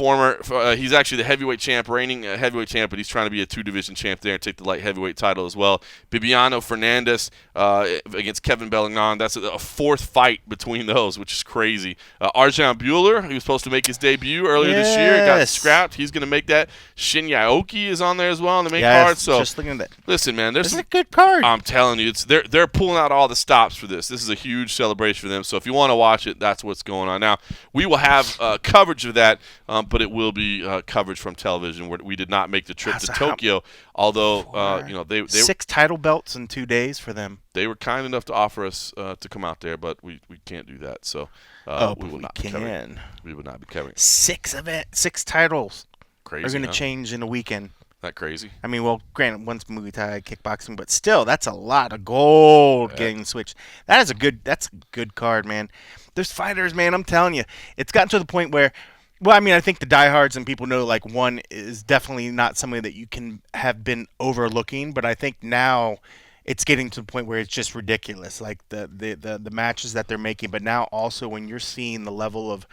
He's actually the heavyweight champ, reigning heavyweight champ, but he's trying to be a 2-division champ there and take the light heavyweight title as well. Bibiano Fernandez against Kevin Bellinon. That's a fourth fight between those, which is crazy. Arjan Bueller, he was supposed to make his debut earlier this year, got scrapped. He's going to make that. Shin Yaoki is on there as well on the main card. So just looking at that. Listen, man, this is a good card. I'm telling you, they're pulling out all the stops for this. This is a huge celebration for them. So if you want to watch it, that's what's going on. Now, we will have coverage of that, but it will be coverage from television. We did not make the trip to Tokyo, although they 6 title belts in 2 days for them. They were kind enough to offer us to come out there, but we can't do that. So we will not be covering. We will not be covering 6 titles. Crazy. Are going to change in a weekend. That crazy? I mean, well, granted, one's Muay Thai, kickboxing, but still, that's a lot of gold getting switched. That's a good card, man. There's fighters, man. I'm telling you, it's gotten to the point where, well, I mean, I think the diehards and people know like one is definitely not somebody that you can have been overlooking, but I think now it's getting to the point where it's just ridiculous, like the matches that they're making. But now also when you're seeing the level of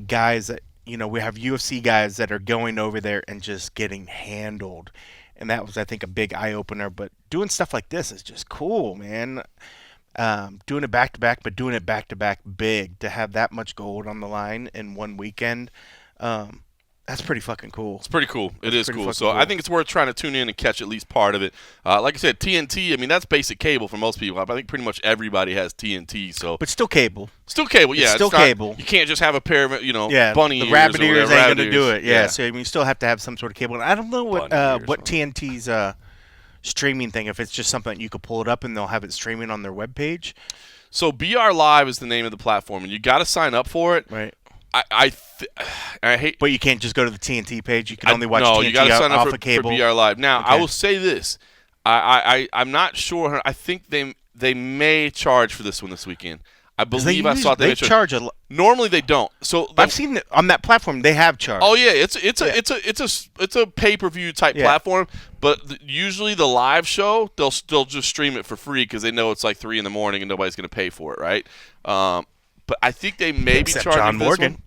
guys that. We have UFC guys that are going over there and just getting handled. And that was, I think, a big eye-opener. But doing stuff like this is just cool, man. Doing it back-to-back, but doing it back-to-back big. To have that much gold on the line in one weekend, that's pretty fucking cool. It's pretty cool. It is cool. So I think it's worth trying to tune in and catch at least part of it. Like I said, TNT, I mean, that's basic cable for most people. I think pretty much everybody has TNT. So, but still cable. Still cable, yeah. It's still cable. You can't just have a pair of, bunny the ears. Rabbit ears ain't going to do it. Yeah. So you still have to have some sort of cable. And I don't know what TNT's streaming thing, if it's just something you could pull it up and they'll have it streaming on their webpage. So BR Live is the name of the platform, and you got to sign up for it. Right. I hate. But you can't just go to the TNT page. You can only watch TNT you got to sign up off of cable. for BR Live. Now, okay. I will say this. I'm not sure. I think they may charge for this one this weekend. I believe I saw that they charge a lot. Normally they don't. So I've seen it on that platform. They have charged. Oh yeah, it's a pay-per-view type platform. But usually the live show they'll just stream it for free because they know it's like 3 a.m. and nobody's going to pay for it, right? But I think they may be charging John Morgan. This one.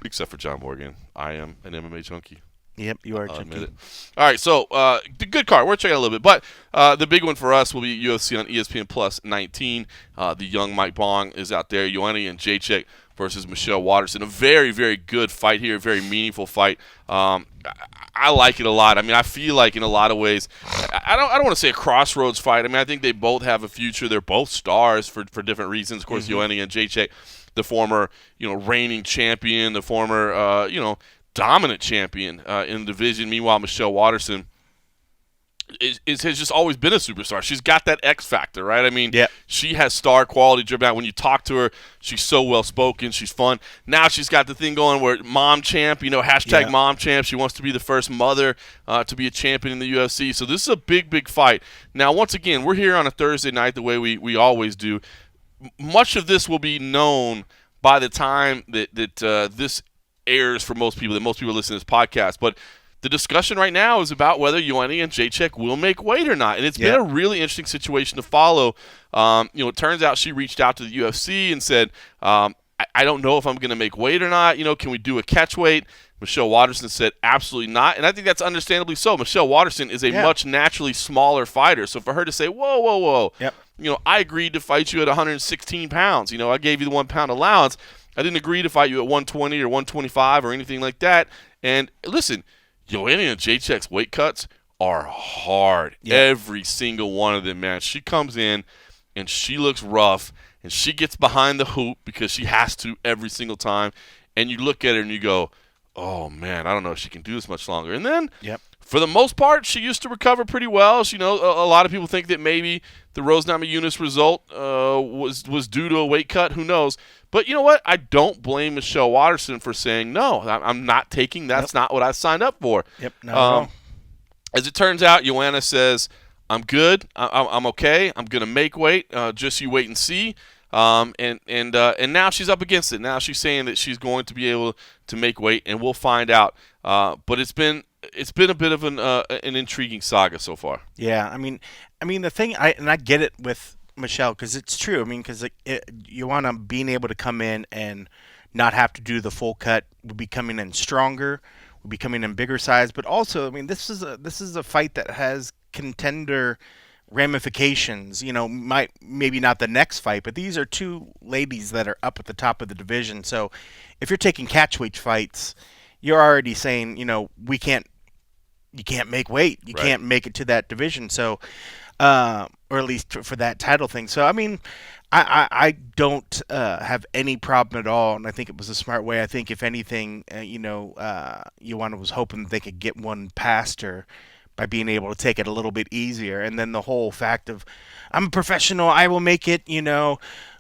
Except for John Morgan, I am an MMA junkie. Yep, you are junkie. All right, so the good card. We're checking out a little bit, but the big one for us will be UFC on ESPN Plus 19. The young Mike Bohn is out there. Joanna and Jedrzejczyk versus Michelle Waterson. A very, very good fight here. A very meaningful fight. I like it a lot. I mean, I feel like in a lot of ways, I don't want to say a crossroads fight. I mean, I think they both have a future. They're both stars for different reasons. Of course, Joanna and Jedrzejczyk, the former reigning champion, the former dominant champion in the division. Meanwhile, Michelle Waterson has just always been a superstar. She's got that X factor, right? I mean, she has star quality driven out. When you talk to her, she's so well spoken. She's fun. Now she's got the thing going where mom champ, hashtag mom champ. She wants to be the first mother to be a champion in the UFC. So this is a big, big fight. Now, once again, we're here on a Thursday night the way we always do. Much of this will be known by the time that this airs for most people, that most people listen to this podcast. But the discussion right now is about whether Joanna and Jedrzejczyk will make weight or not. And it's been a really interesting situation to follow. It turns out she reached out to the UFC and said, I don't know if I'm going to make weight or not. Can we do a catch weight? Michelle Waterson said absolutely not. And I think that's understandably so. Michelle Waterson is a much naturally smaller fighter. So for her to say, whoa. Yep. I agreed to fight you at 116 pounds. I gave you the 1 pound allowance. I didn't agree to fight you at 120 or 125 or anything like that. And listen, Joanna and Jedrzejczyk's weight cuts are hard. Yep. Every single one of them, man. She comes in and she looks rough and she gets behind the hoop because she has to every single time. And you look at her and you go, oh, man, I don't know if she can do this much longer. And then for the most part, she used to recover pretty well. A lot of people think that maybe the Rose Namajunas result was due to a weight cut. Who knows? But you know what? I don't blame Michelle Waterson for saying, no, I'm not taking. That's not what I signed up for. Yep. No. As it turns out, Joanna says, I'm good. I'm okay. I'm going to make weight. Just you wait and see. And now she's up against it. Now she's saying that she's going to be able to make weight, and we'll find out. But it's been a bit of an intriguing saga so far. Yeah, I mean the thing, I get it with Michelle because it's true. I mean, because you want to being able to come in and not have to do the full cut. We'll be coming in stronger. We'll be coming in bigger size. But also, I mean, this is a fight that has contender ramifications. Maybe not the next fight, but these are two ladies that are up at the top of the division. So if you're taking catchweight fights, you're already saying, you can't make weight. You Right. can't make it to that division. So, or at least for that title thing. So, I mean, I don't have any problem at all, and I think it was a smart way. I think if anything, Joanna was hoping that they could get one past her by being able to take it a little bit easier. And then the whole fact of, I'm a professional, I will make it,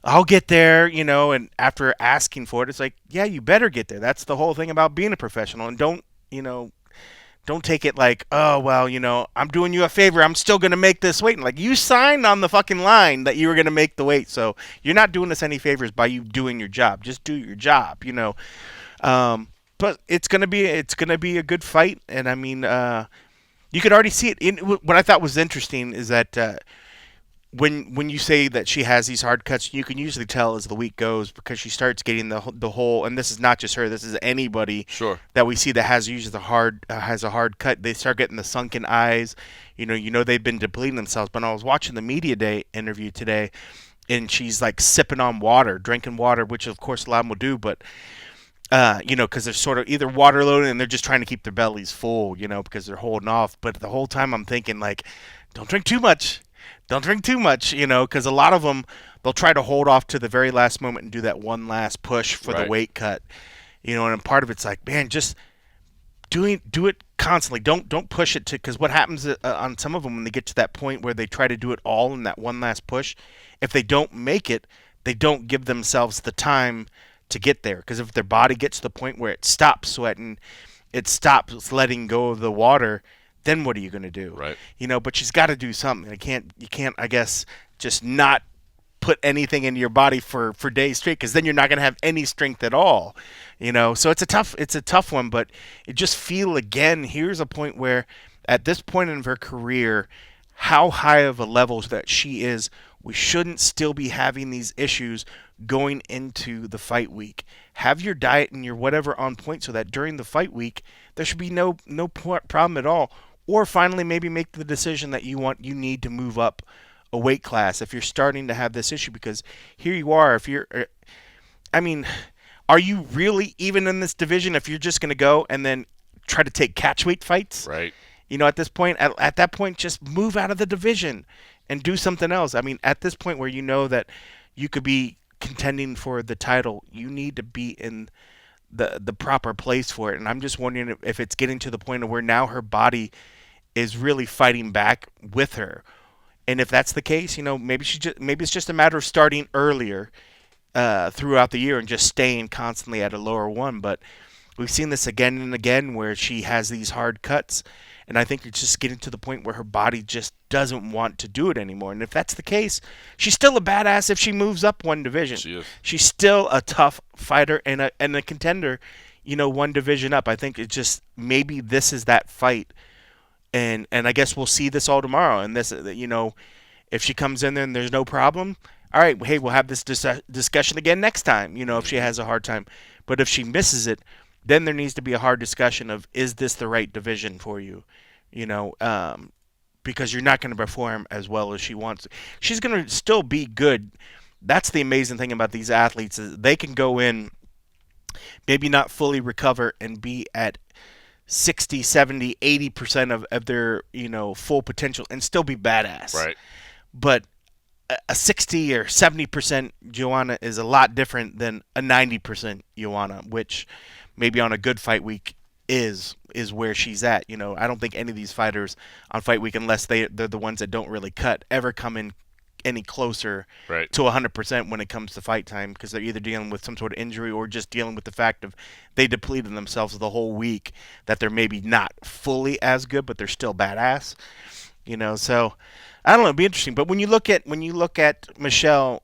I'll get there, and after asking for it, it's like, yeah, you better get there. That's the whole thing about being a professional. And don't take it like, oh, well, I'm doing you a favor. I'm still going to make this weight. And like, you signed on the fucking line that you were going to make the weight. So you're not doing us any favors by you doing your job. Just do your job, But it's going to be a good fight. And I mean, you could already see it. What I thought was interesting is that when you say that she has these hard cuts, you can usually tell as the week goes because she starts getting the whole. And this is not just her. This is anybody Sure. that we see that has usually has a hard cut. They start getting the sunken eyes. They've been depleting themselves. But I was watching the media day interview today, and she's like sipping on water, drinking water, which of course a lot of them will do, but. Because they're sort of either water loaded and they're just trying to keep their bellies full, because they're holding off. But the whole time I'm thinking, like, don't drink too much. Don't drink too much, because a lot of them, they'll try to hold off to the very last moment and do that one last push for the weight cut. And part of it's like, man, just do it constantly. Don't push it because what happens on some of them when they get to that point where they try to do it all in that one last push, if they don't make it, they don't give themselves the time to get there, because if their body gets to the point where it stops sweating, it stops letting go of the water, then what are you going to do? Right. But she's got to do something. You can't, I guess, just not put anything into your body for days straight, because then you're not going to have any strength at all. So it's a tough one, but it just feel again, here's a point where at this point in her career, how high of a level that she is, we shouldn't still be having these issues going into the fight week. Have your diet and your whatever on point so that during the fight week there should be no problem at all. Or finally maybe make the decision that you need to move up a weight class if you're starting to have this issue, because here you are. Are you really even in this division if you're just going to go and then try to take catchweight fights? Right. At this point, at that point, just move out of the division and do something else. At this point where that you could be contending for the title, you need to be in the proper place for it. And I'm just wondering if it's getting to the point of where now her body is really fighting back with her. And if that's the case, maybe it's just a matter of starting earlier throughout the year and just staying constantly at a lower one. But we've seen this again and again where she has these hard cuts. And I think it's just getting to the point where her body just doesn't want to do it anymore. And if that's the case, she's still a badass if she moves up one division. She is. She's still a tough fighter and a contender, one division up. I think it's just maybe this is that fight. And I guess we'll see this all tomorrow. And this, if she comes in there and there's no problem, all right, hey, we'll have this discussion again next time, if she has a hard time. But if she misses it, then there needs to be a hard discussion of, is this the right division for you? Because you're not going to perform as well as she wants. She's going to still be good. That's the amazing thing about these athletes is they can go in, maybe not fully recover and be at 60, 70, 80% of their, full potential and still be badass. Right. But a 60 or 70% Joanna is a lot different than a 90% Joanna, which maybe on a good fight week is where she's at. I don't think any of these fighters on fight week, unless they're the ones that don't really cut, ever come in any closer Right. to 100% when it comes to fight time, because they're either dealing with some sort of injury or just dealing with the fact of they depleted themselves the whole week, that they're maybe not fully as good, but they're still badass. So I don't know, it'd be interesting. But when you look at Michelle,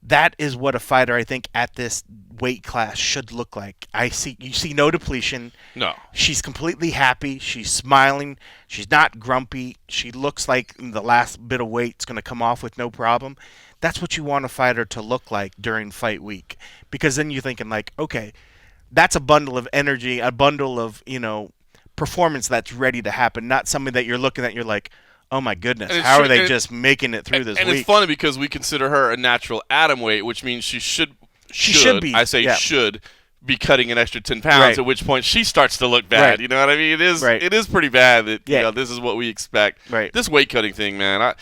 That is what a fighter, I think, at this weight class should look like. You see no depletion. No. She's completely happy. She's smiling. She's not grumpy. She looks like the last bit of weight's going to come off with no problem. That's what you want a fighter to look like during fight week, because then you're thinking like, okay, that's a bundle of energy, a bundle of, performance that's ready to happen, not something that you're looking at, you're like, oh my goodness, how are they just making it through this week? And it's funny because we consider her a natural atom weight, which means she should be. I say should be cutting an extra 10 pounds. Right. At which point she starts to look bad. Right. You know what I mean? It is. Right. It is pretty bad that this is what we expect. Right. This weight cutting thing, man.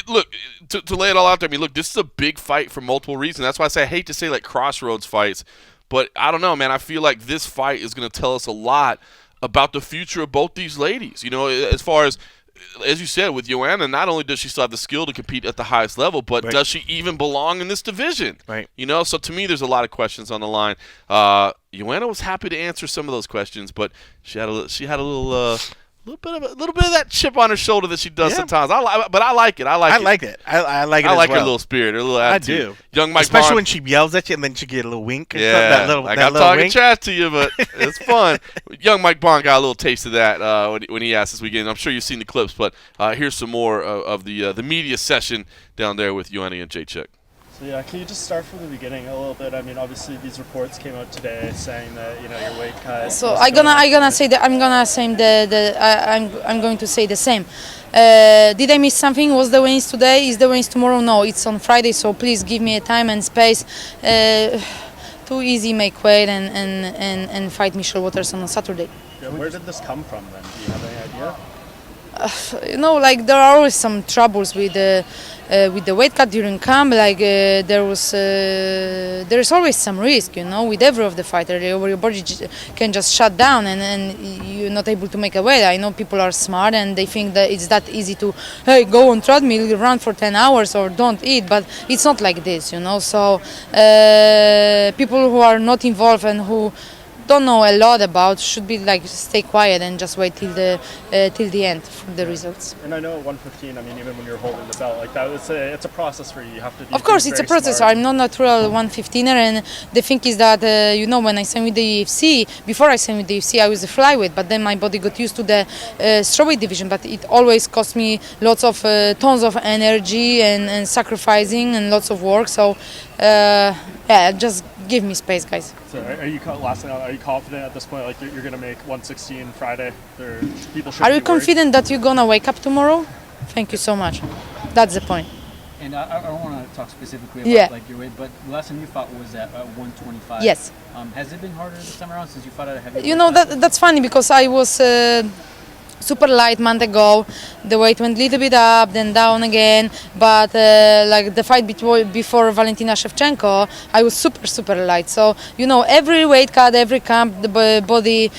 Look, to lay it all out there. I mean, look, this is a big fight for multiple reasons. That's why I say I hate to say like crossroads fights, but I don't know, man. I feel like this fight is going to tell us a lot about the future of both these ladies. As far as you said, with Joanna, not only does she still have the skill to compete at the highest level, but does she even belong in this division? Right. So to me, there's a lot of questions on the line. Joanna was happy to answer some of those questions, but she had a little bit of that chip on her shoulder that she does sometimes. But I like it. I like it. I like it. I like her little spirit, her little attitude. I do. Young Mike Especially Bohn, when she yells at you and then she get a little wink. Or yeah, that like that I'm little talking wink. trash to you, but it's fun. Young Mike Bohn got a little taste of that when he asked this weekend. I'm sure you've seen the clips, but here's some more of the media session down there with Joanna and Jedrzejczyk. So yeah, can you just start from the beginning a little bit? I mean, obviously these reports came out today saying that your weight cut. So I'm gonna say that I'm going to say the same. Did I miss something? Was the weigh-ins today? Is the weigh-ins tomorrow? No, it's on Friday. So please give me a time and space. Too easy make weight and fight Michelle Waterson on Saturday. Yeah, where did this come from then? Do you have any idea? There are always some troubles with the weight cut during camp. There's always some risk, with every of the fighter. Your body can just shut down and you're not able to make a weight. I know people are smart and they think that it's that easy to, go on treadmill, run for 10 hours or don't eat, but it's not like this, So people who are not involved and who don't know a lot about should be stay quiet and just wait till the end for the results. And I know at 115, I mean, even when you're holding the belt like that, it's a process for you. You have to do. Of course, it's a process. Smart. I'm not natural 115er, and the thing is that when I signed with the UFC, before I signed with the UFC, I was a flyweight, but then my body got used to the strawweight division. But it always cost me lots of tons of energy and sacrificing and lots of work. So just give me space, guys. So are you confident at this point, you're going to make 116 Friday? People should. Are you confident that you're gonna wake up tomorrow? Thank you so much. That's the point. And I don't want to talk specifically about your weight, but the last time you fought was at 125. Yes. Has it been harder this time around since you fought at a heavy? That's funny because I was super light month ago. The weight went a little bit up, then down again. But the fight before Valentina Shevchenko, I was super light. So every weight cut, every camp, the body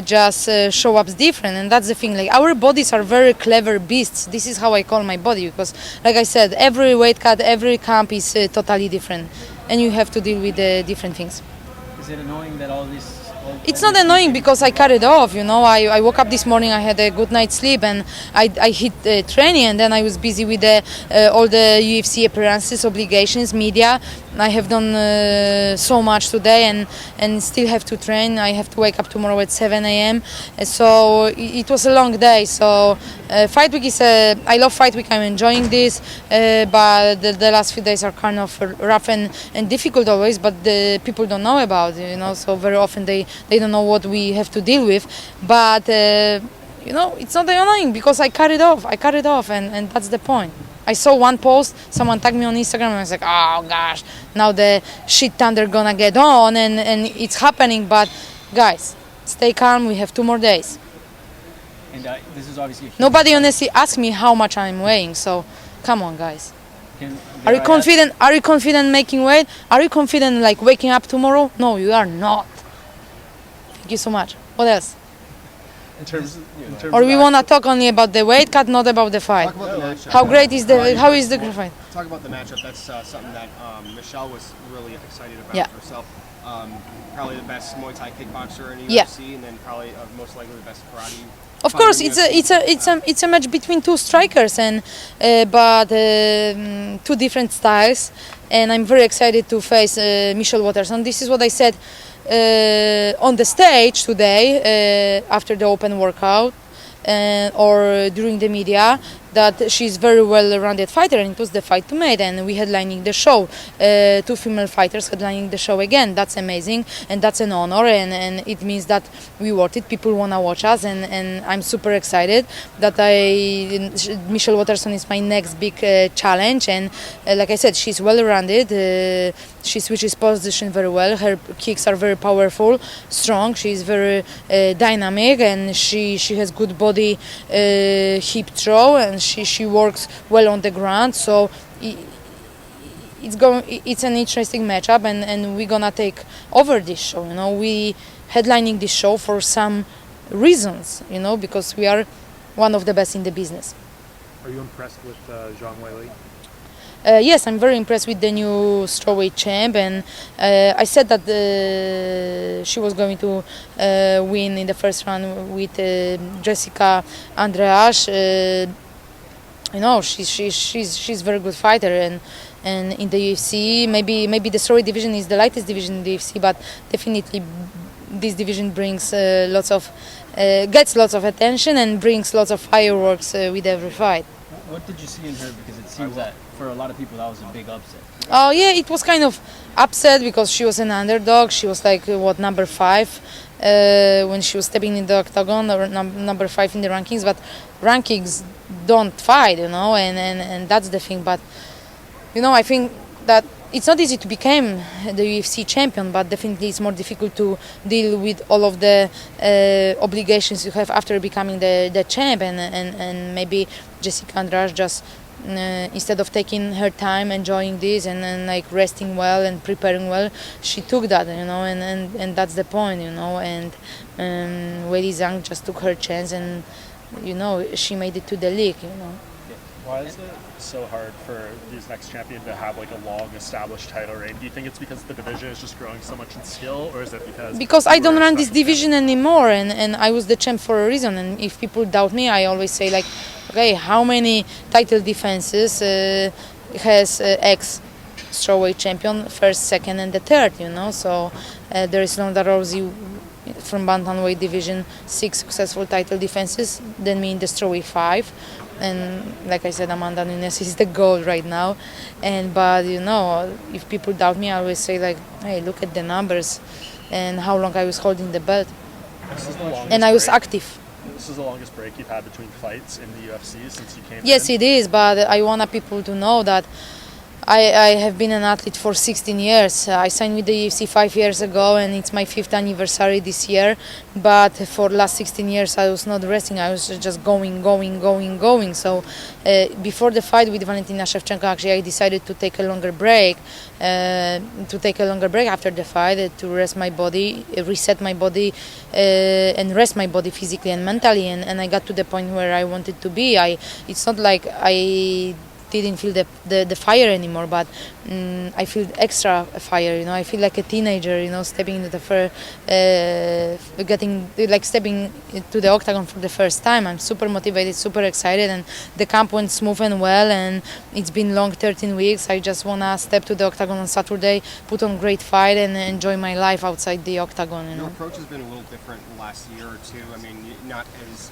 just show up different, and that's the thing. Our bodies are very clever beasts. This is how I call my body because, like I said, every weight cut, every camp is totally different, and you have to deal with different things. Is it annoying that all these? It's not annoying because I cut it off, I woke up this morning, I had a good night's sleep and I hit training, and then I was busy with all the UFC appearances, obligations, media. I have done so much today and still have to train. I have to wake up tomorrow at 7 a.m. So it was a long day. So fight week I love fight week, I'm enjoying this, but the last few days are kind of rough and difficult always, but the people don't know about it, so very often they don't know what we have to deal with. But it's not annoying because I cut it off and that's the point. I saw one post, someone tagged me on Instagram and I was like, oh gosh, now the shit thunder gonna get on and it's happening. But guys, stay calm, we have 2 more days. And this is obviously nobody honestly asked me how much I'm weighing, so come on guys. Are you confident making weight? Are you confident waking up tomorrow? No, you are not. Thank you so much. What else? In terms or we want to talk only about the weight cut, not about the fight? Talk about the matchup. How is the fight? Talk about the matchup. That's something that Michelle was really excited about herself. Probably the best Muay Thai kickboxer in the UFC, and then probably most likely the best karate. Of course, it's a match between 2 strikers, and but 2 different styles. and I'm very excited to face Michelle Waterson. This is what I said on the stage today after the open workout or during the media, that she's very well-rounded fighter, and it was the fight to mate, and we headlining the show, 2 female fighters headlining the show again. That's amazing, and that's an honor, and it means that we worth it. People want to watch us, and I'm super excited that Michelle Waterson is my next big challenge, and like I said, she's well-rounded. She switches position very well. Her kicks are very powerful, strong. She's very dynamic, and she has good body hip throw, and she works well on the ground. So it's an interesting matchup, and we're gonna take over this show. We headlining this show for some reasons. Because we are one of the best in the business. Are you impressed with Zhang Weili? Yes, I'm very impressed with the new strawweight champ, and I said that she was going to win in the first round with Jessica Andreas. She's a very good fighter, and in the UFC, maybe the strawweight division is the lightest division in the UFC, but definitely this division brings gets lots of attention and brings lots of fireworks with every fight. What did you see in her? Because it seems that for a lot of people that was a big upset. Oh yeah, it was kind of upset because she was an underdog. She was like number 5 when she was stepping in the octagon, or number 5 in the rankings. But rankings don't fight, and that's the thing. But I think that it's not easy to become the UFC champion, but definitely it's more difficult to deal with all of the obligations you have after becoming the champ, and maybe Jessica Andrade just instead of taking her time, enjoying this, and like resting well and preparing well, she took that, and that's the point, and Weili Zhang just took her chance, and she made it to the league, Why is it so hard for these next champions to have like a long established title reign? Do you think it's because the division is just growing so much in skill, or is it because I don't run this division anymore, and I was the champ for a reason, and if people doubt me, I always say like, okay, how many title defenses has ex strawweight champion, first, second, and the third, so there is Ronda Rousey from bantamweight division, 6 successful title defenses, then me in the strawweight 5. And like I said, Amanda Nunes is the goal right now. But if people doubt me, I always say like, hey, look at the numbers and how long I was holding the belt. And I was active. This is the longest break you've had between fights in the UFC since you came in? Yes, it is, but I want people to know that I have been an athlete for 16 years. I signed with the UFC 5 years ago, and it's my 5th anniversary this year. But for the last 16 years, I was not resting. I was just going. So before the fight with Valentina Shevchenko, actually, I decided to take a longer break. After the fight, to rest my body, reset my body, and rest my body physically and mentally. And I got to the point where I wanted to be. It's not like I didn't feel the fire anymore, but I feel extra fire. I feel like a teenager. Stepping into the stepping to the octagon for the first time. I'm super motivated, super excited, and the camp went smooth and well. And it's been long, 13 weeks. I just wanna step to the octagon on Saturday, put on great fight, and enjoy my life outside the octagon. Your approach has been a little different the last year or two. I mean, not as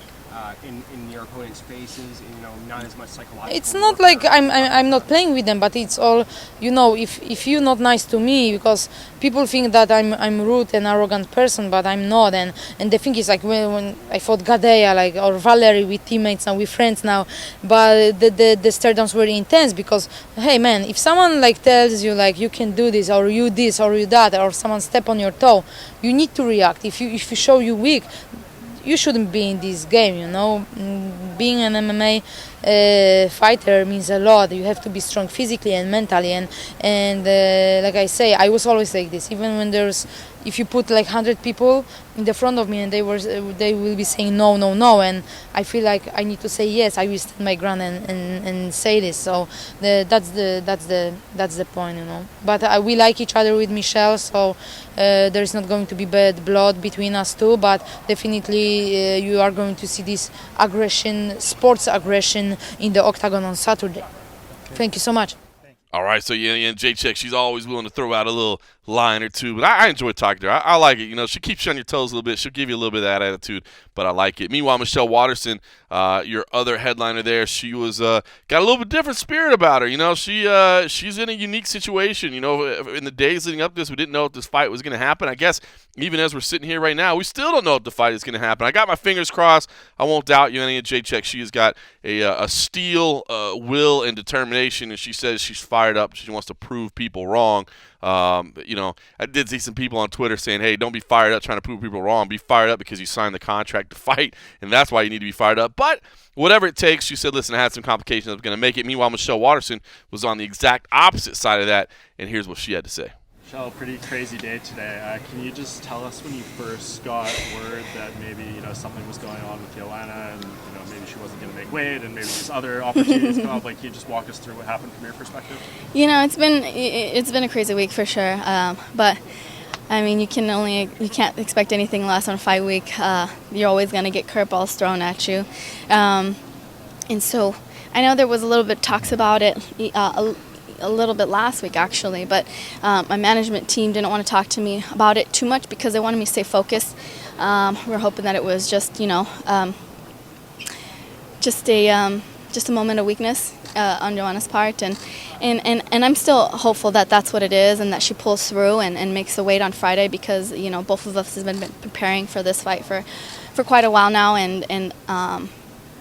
in your opponent's faces, not as much psychological. It's not like I'm not playing with them, but it's all, if you're not nice to me, because people think that I'm rude and arrogant person, but I'm not. And the thing is, like when I fought Gaethje, or Valerie, with teammates now, with friends now, but the stare downs were intense, because hey man, if someone tells you you can do this or you that, or someone step on your toe, you need to react. If you show you weak, you shouldn't be in this game, Being an MMA fighter means a lot. You have to be strong physically and mentally, and like I say, I was always like this. Even when if you put 100 people in the front of me and they will be saying no, and I feel like I need to say yes. I will stand my ground and say this. So that's the point, But we like each other with Michelle, so there is not going to be bad blood between us two. But definitely you are going to see this aggression, sports aggression, in the octagon on Saturday. Thank you so much. All right, so yeah, and Jedrzejczyk, she's always willing to throw out a little line or two, but I enjoy talking to her. I like it. You know, she keeps you on your toes a little bit. She'll give you a little bit of that attitude, but I like it. Meanwhile, Michelle Waterson, your other headliner there, she was got a little bit different spirit about her. You know, she's in a unique situation. You know, in the days leading up to this, we didn't know if this fight was going to happen. I guess even as we're sitting here right now, we still don't know if the fight is going to happen. I got my fingers crossed. I won't doubt Joanna Jedrzejczyk. She has got a steel will and determination, and she says she's fired up. She wants to prove people wrong. You know, I did see some people on Twitter saying, hey, don't be fired up trying to prove people wrong. Be fired up because you signed the contract to fight, and that's why you need to be fired up. But whatever it takes, she said, listen, I had some complications. I was going to make it. Meanwhile, Michelle Waterson was on the exact opposite side of that, and here's what she had to say. Michelle, pretty crazy day today. Can you just tell us when you first got word that maybe something was going on with Joanna, and maybe she wasn't going to make weight, and maybe these other opportunities come up? Like, can you just walk us through what happened from your perspective? It's been a crazy week for sure. But I mean, you can't expect anything less on fight week. You're always going to get curveballs thrown at you, and so I know there was a little bit talks about it. A little bit last week actually, but my management team didn't want to talk to me about it too much because they wanted me to stay focused. We're hoping that it was just a moment of weakness on Joanna's part, and I'm still hopeful that that's what it is and that she pulls through and makes the weight on Friday, because both of us have been preparing for this fight for quite a while now, and I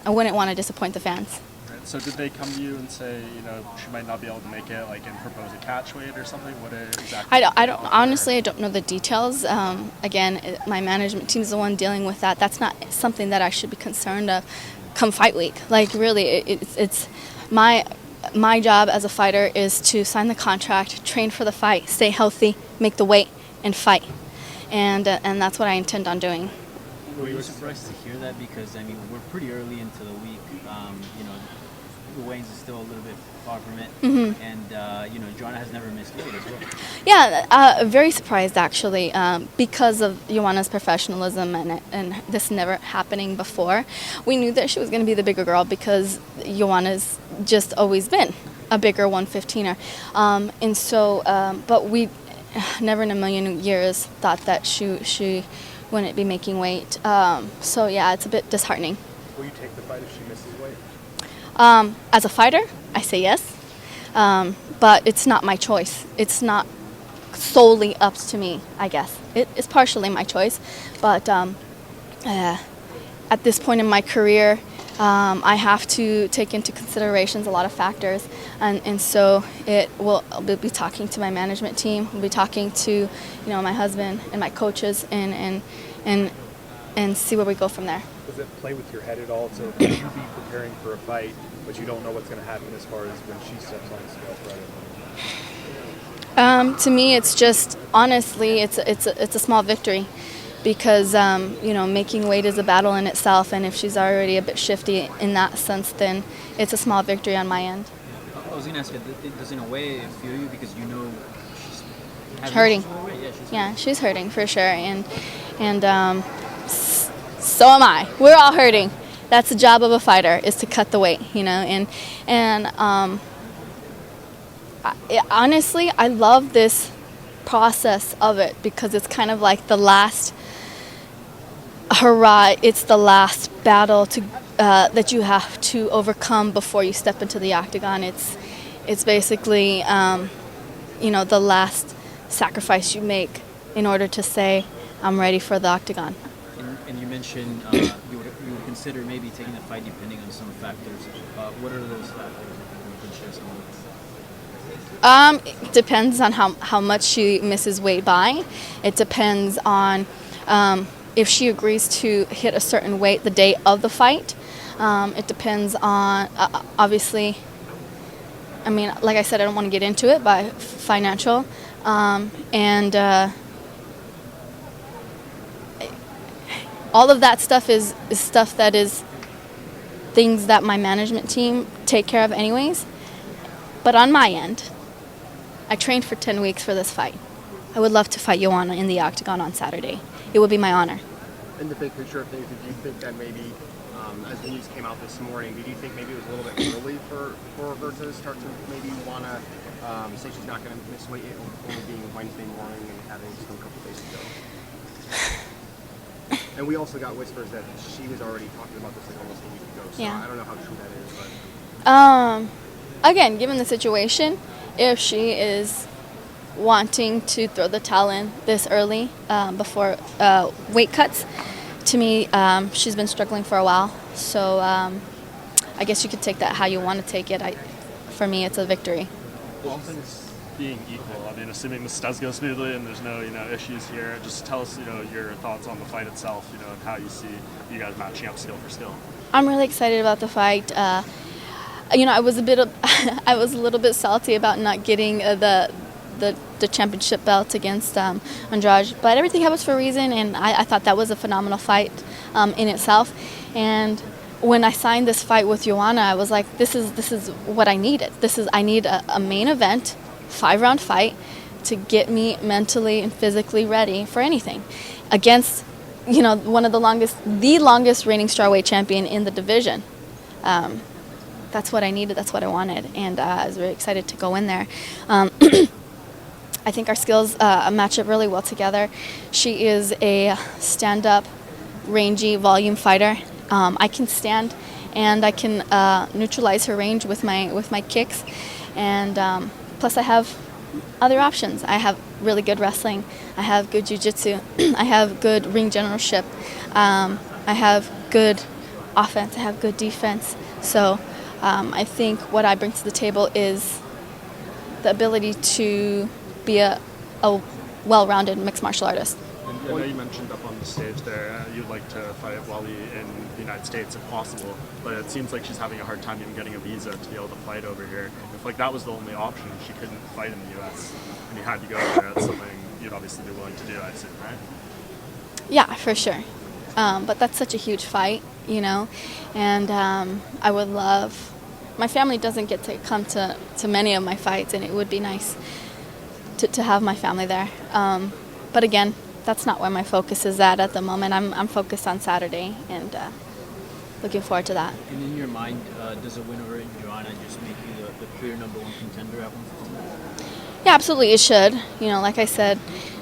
wouldn't want to disappoint the fans. So did they come to you and say, she might not be able to make it, like, and propose a catch weight or something? What exactly? I don't know the details. Again, my management team is the one dealing with that. That's not something that I should be concerned of come fight week. Like, really, it's my job as a fighter is to sign the contract, train for the fight, stay healthy, make the weight, and fight. And that's what I intend on doing. Were you surprised to hear that? Because, I mean, we're pretty early into the week. The weigh-ins is still a little bit far from it. Mm-hmm. And, Joanna has never missed weight as well. Yeah, very surprised, actually, because of Joanna's professionalism and this never happening before. We knew that she was going to be the bigger girl because Joanna's just always been a bigger 115er. But we never in a million years thought that she wouldn't be making weight. So, yeah, it's a bit disheartening. Will you take the fight if she misses weight? As a fighter, I say yes, but it's not my choice. It's not solely up to me, I guess. It's partially my choice, but at this point in my career, I have to take into considerations a lot of factors, and so I'll be talking to my management team, we'll be talking to my husband and my coaches, and see where we go from there. Does it play with your head at all to be preparing for a fight, but you don't know what's going to happen as far as when she steps on the scale? To me, it's just, honestly, it's a small victory, because making weight is a battle in itself, and if she's already a bit shifty in that sense, then it's a small victory on my end. I was going to ask you, does in a way feel you because she's hurting? Yeah, she's hurting for sure, and so am I. We're all hurting. That's the job of a fighter, is to cut the weight, honestly, I love this process of it, because it's kind of like the last hurrah. It's the last battle that you have to overcome before you step into the octagon. It's basically the last sacrifice you make in order to say, I'm ready for the octagon. And you mentioned you would consider maybe taking the fight depending on some factors. What are those factors? If you can share some of those. It depends on how much she misses weight by. It depends on if she agrees to hit a certain weight the day of the fight. It depends on, obviously, I mean, like I said, I don't want to get into it, by financial. All of that stuff is stuff that is things that my management team take care of anyways. But on my end, I trained for 10 weeks for this fight. I would love to fight Joanna in the octagon on Saturday. It would be my honor. In the big picture of things, did you think that maybe As the news came out this morning, did you think maybe it was a little bit early for her to start to maybe want to say she's not going to miss weight, only being Wednesday morning and having just a couple days ago? And we also got whispers that she was already talking about this like almost a week ago, so Yeah. I don't know how true that is. But Again, given the situation, if she is wanting to throw the towel in this early before weight cuts, to me, she's been struggling for a while. So I guess you could take that how you want to take it. For me, it's a victory. All things being equal, I mean, assuming this does go smoothly and there's no, issues here, just tell us, your thoughts on the fight itself, and how you see you guys matching up skill for skill. I'm really excited about the fight. I was I was a little bit salty about not getting the championship belt against Andrade, but everything happens for a reason, and I thought that was a phenomenal fight in itself. And when I signed this fight with Joanna, I was like, this is what I needed. I need a main event, 5-round fight to get me mentally and physically ready for anything against one of the longest reigning strawweight champion in the division. That's what I needed. That's what I wanted, and I was very excited to go in there. I think our skills match up really well together. She is a stand-up, rangy, volume fighter. I can stand, and I can neutralize her range with my kicks, and plus I have other options. I have really good wrestling. I have good jiu-jitsu. I have good ring generalship. I have good offense. I have good defense. So I think what I bring to the table is the ability to be a well-rounded mixed martial artist. And I know you mentioned up on the stage there, you'd like to fight Wally in the United States if possible, but it seems like she's having a hard time even getting a visa to be able to fight over here. If that was the only option, she couldn't fight in the U.S., and you had to go there, that's something you'd obviously be willing to do, I assume, right? Yeah, for sure. But that's such a huge fight, and I would love. My family doesn't get to come to many of my fights, and it would be nice to have my family there. But again, that's not where my focus is at the moment. I'm focused on Saturday, and looking forward to that. And in your mind, does a win over Joanna just make you the clear number one contender at 115? Yeah, absolutely, it should. Like I said,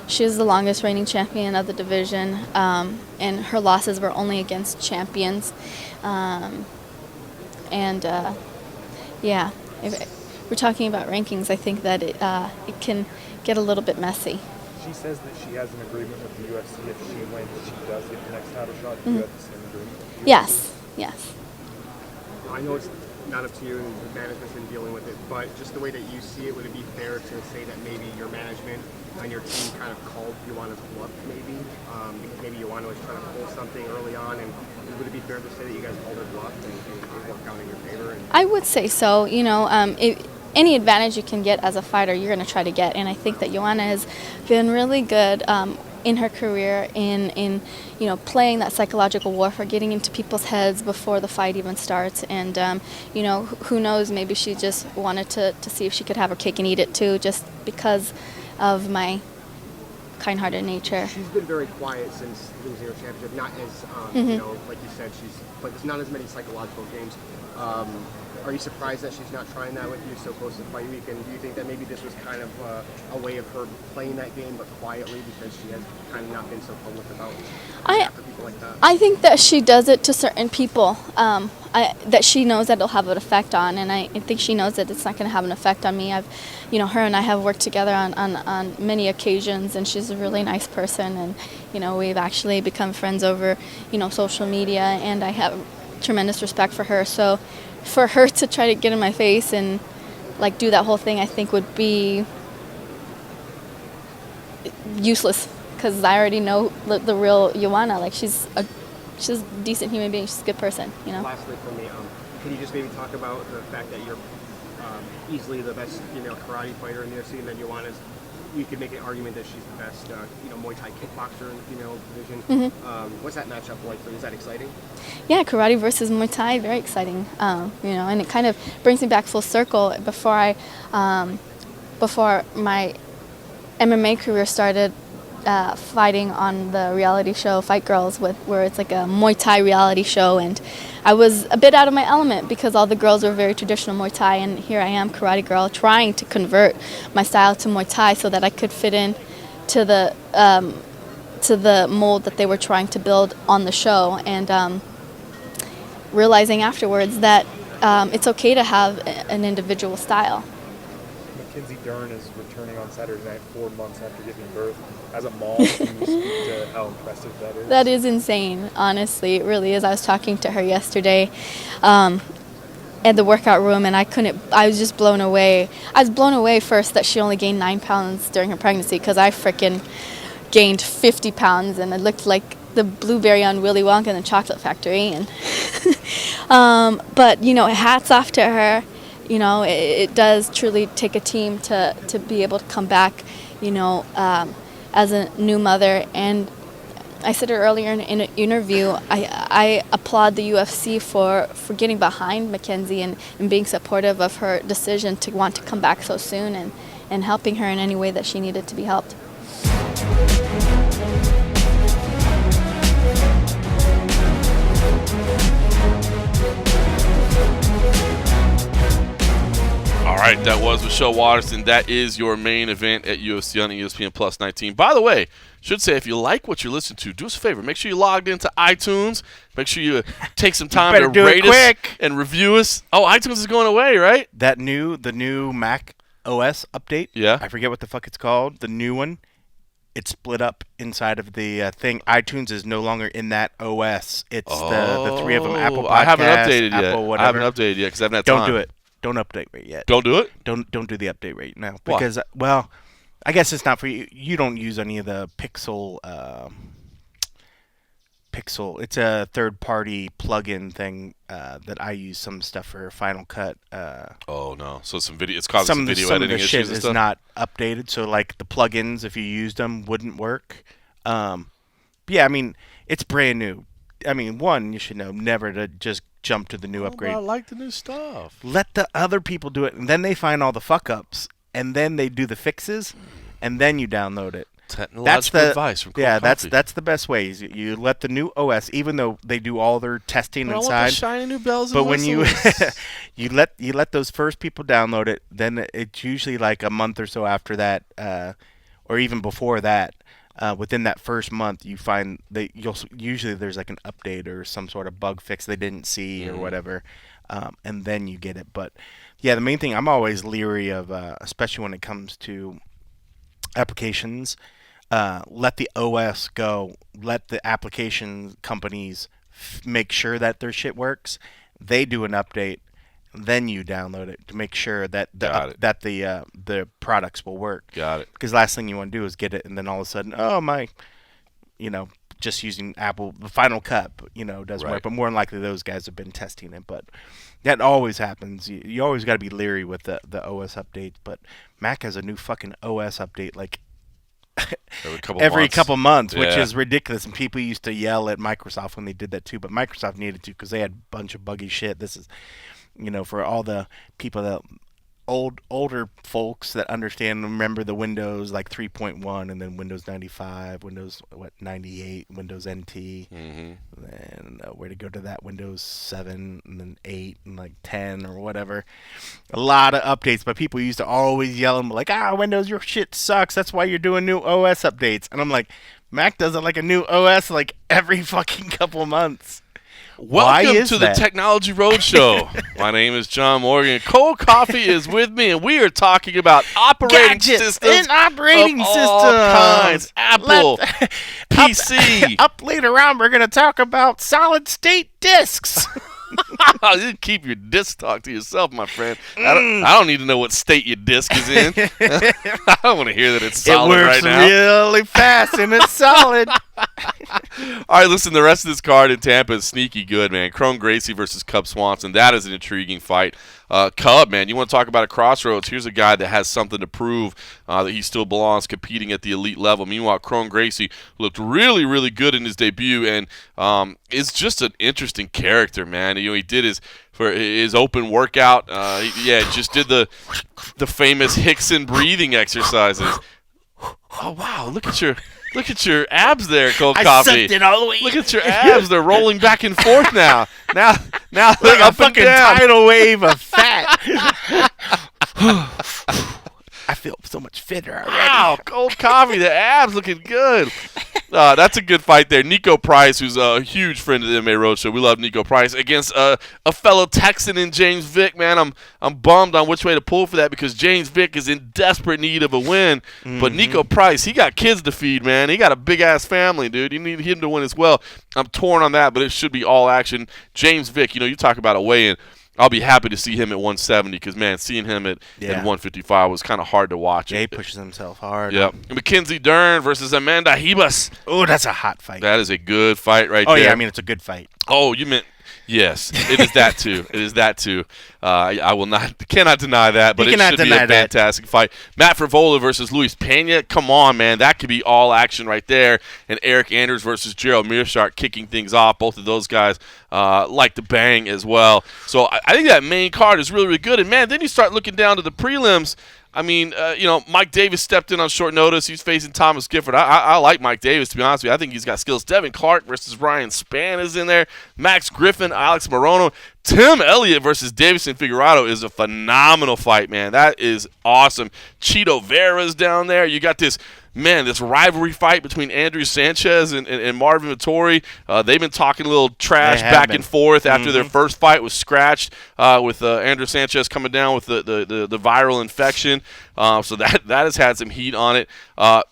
she is the longest reigning champion of the division, and her losses were only against champions. If we're talking about rankings, I think that it can get a little bit messy. She says that she has an agreement with the UFC if she wins, she does get the next title shot. Do you have the same agreement with the UFC? Yes. I know it's not up to you and the management's been dealing with it, but just the way that you see it, would it be fair to say that maybe your management and your team kind of called Joanna's bluff maybe? Maybe Joanna was trying to pull something early on, and would it be fair to say that you guys called her bluff and it worked out in your favor? I would say so. Any advantage you can get as a fighter, you're going to try to get. And I think that Joanna has been really good in her career in playing that psychological warfare, getting into people's heads before the fight even starts. And, who knows, maybe she just wanted to see if she could have her cake and eat it too, just because of my kind-hearted nature. She's been very quiet since losing her championship. Not as, like you said, but there's not as many psychological games. Are you surprised that she's not trying that with you so close to fight week? And do you think that maybe this was kind of a way of her playing that game, but quietly, because she has kind of not been so public about for people like that? I think that she does it to certain people that she knows that it'll have an effect on, and I think she knows that it's not going to have an effect on me. Her and I have worked together on many occasions, and she's a really nice person, and we've actually become friends over social media, and I have tremendous respect for her. So for her to try to get in my face and do that whole thing, I think would be useless, because I already know the real Joanna. She's a decent human being. She's a good person. Lastly for me, can you just maybe talk about the fact that you're easily the best female karate fighter in the UFC, and then Joanna's, you could make an argument that she's the best Muay Thai kickboxer in the female division. What's that matchup like for you? Is that exciting? Yeah, karate versus Muay Thai, very exciting. And it kind of brings me back full circle. Before my MMA career started, fighting on the reality show Fight Girls, where it's like a Muay Thai reality show, and I was a bit out of my element because all the girls were very traditional Muay Thai, and here I am, karate girl, trying to convert my style to Muay Thai so that I could fit in to the mold that they were trying to build on the show, and realizing afterwards that it's okay to have an individual style. Mackenzie Dern is returning on Saturday night 4 months after giving birth. As a mom, can you speak to how impressive that is? That is insane, honestly. It really is. I was talking to her yesterday at the workout room, and I was just blown away. I was blown away first that she only gained 9 pounds during her pregnancy, because I freaking gained 50 pounds, and it looked like the blueberry on Willy Wonka in the Chocolate Factory. And but, hats off to her. It does truly take a team to be able to come back, as a new mother. And I said it earlier in an interview, I applaud the UFC for getting behind Mackenzie and being supportive of her decision to want to come back so soon, and helping her in any way that she needed to be helped. All right, that was Michelle Waterson. That is your main event at UFC on ESPN Plus 19. By the way, should say, if you like what you're listening to, do us a favor. Make sure you logged into iTunes. Make sure you take some time to rate us and review us. Oh, iTunes is going away, right? The new Mac OS update. Yeah. I forget what the fuck it's called. The new one. It's split up inside of the thing. iTunes is no longer in that OS. It's the three of them. Apple Podcasts, I haven't updated Apple yet. Whatever. I haven't updated yet because I haven't had time. Don't do it. Don't update right yet. Don't do it? Don't do the update right now. Why? Because, well, I guess it's not for you. You don't use any of the Pixel. It's a third-party plug-in thing that I use some stuff for Final Cut. Oh, no. So some video. It's causing some video editing issues shit and is stuff? not updated. So, like, the plugins, if you used them, wouldn't work. Yeah, I mean, it's brand new. I mean, one, you should know never to just jump to the new upgrade. I like the new stuff. Let the other people do it, and then they find all the fuck-ups, and then they do the fixes, and then you download it. Technological advice from Cold Coffee. That's the best way. You let the new OS, even though they do all their testing but inside. I want the shiny new bells and but when whistles. you let those first people download it, then it's usually like a month or so after that, or even before that. Within that first month, you find that usually there's like an update or some sort of bug fix they didn't see or whatever, and then you get it. But yeah, the main thing I'm always leery of, especially when it comes to applications, let the OS go. Let the application companies make sure that their shit works. They do an update. Then you download it to make sure that the products will work. Got it. Because last thing you want to do is get it, and then all of a sudden, just using Apple, the Final Cut, doesn't work. But more than likely, those guys have been testing it. But that always happens. You always got to be leery with the OS updates. But Mac has a new fucking OS update like every couple months, which is ridiculous. And people used to yell at Microsoft when they did that too. But Microsoft needed to because they had a bunch of buggy shit. This is for all the people that older folks that understand and remember the Windows like 3.1 and then Windows 95, Windows 98, Windows NT, and where to go to that Windows 7 and then 8 and like 10 or whatever. A lot of updates, but people used to always yell and be like, Windows, your shit sucks. That's why you're doing new OS updates. And I'm like, Mac does it like a new OS like every fucking couple months. Welcome to the Technology Roadshow. My name is John Morgan. Cold Coffee is with me, and we are talking about operating systems and operating of systems. all kinds. Apple, PC. Up later on, we're going to talk about solid-state discs. You keep your disc talk to yourself, my friend. I don't need to know what state your disc is in. I don't want to hear that it's solid right now. It works really fast, and it's solid. All right, listen, the rest of this card in Tampa is sneaky good, man. Crone Gracie versus Cub Swanson. That is an intriguing fight. Cub, man, you want to talk about a crossroads. Here's a guy that has something to prove that he still belongs competing at the elite level. Meanwhile, Crone Gracie looked really, really good in his debut and is just an interesting character, man. He did his open workout. Just did the famous Hickson breathing exercises. Oh, wow, look at your Look at your abs there, Cold I Coffee. sucked it all the way. Look at your abs. They're rolling back and forth now. Now they're Like a up and fucking down. tidal wave of fat. I feel so much fitter already. Wow, Cold Coffee. The abs looking good. That's a good fight there. Nico Price, who's a huge friend of the MMA Roadshow. We love Nico Price against a fellow Texan in James Vick. Man, I'm bummed on which way to pull for that because James Vick is in desperate need of a win. But Nico Price, he got kids to feed, man. He got a big-ass family, dude. You need him to win as well. I'm torn on that, but it should be all action. James Vick, you talk about a weigh-in. I'll be happy to see him at 170 because, man, seeing him at 155 was kind of hard to watch. Yeah, he pushes himself hard. Yeah. Mackenzie Dern versus Amanda Ribas. Oh, that's a hot fight. That is a good fight right there. Oh, yeah, I mean, it's a good fight. Oh, you meant yes. It is that too. It is that too. I cannot deny that, but it should be a fantastic fight. Matt Frivola versus Luis Pena. Come on, man. That could be all action right there. And Eric Anders versus Gerald Meerschaert kicking things off. Both of those guys like to bang as well. So I think that main card is really, really good. And, man, then you start looking down to the prelims. I mean, Mike Davis stepped in on short notice. He's facing Thomas Gifford. I like Mike Davis, to be honest with you. I think he's got skills. Devin Clark versus Ryan Spann is in there. Max Griffin, Alex Morono. Tim Elliott versus Davison Figueroa is a phenomenal fight, man. That is awesome. Cheeto Vera's down there. You got this rivalry fight between Andrew Sanchez and Marvin Vittori. They've been talking a little trash back and forth after their first fight was scratched with Andrew Sanchez coming down with the viral infection. So that has had some heat on it.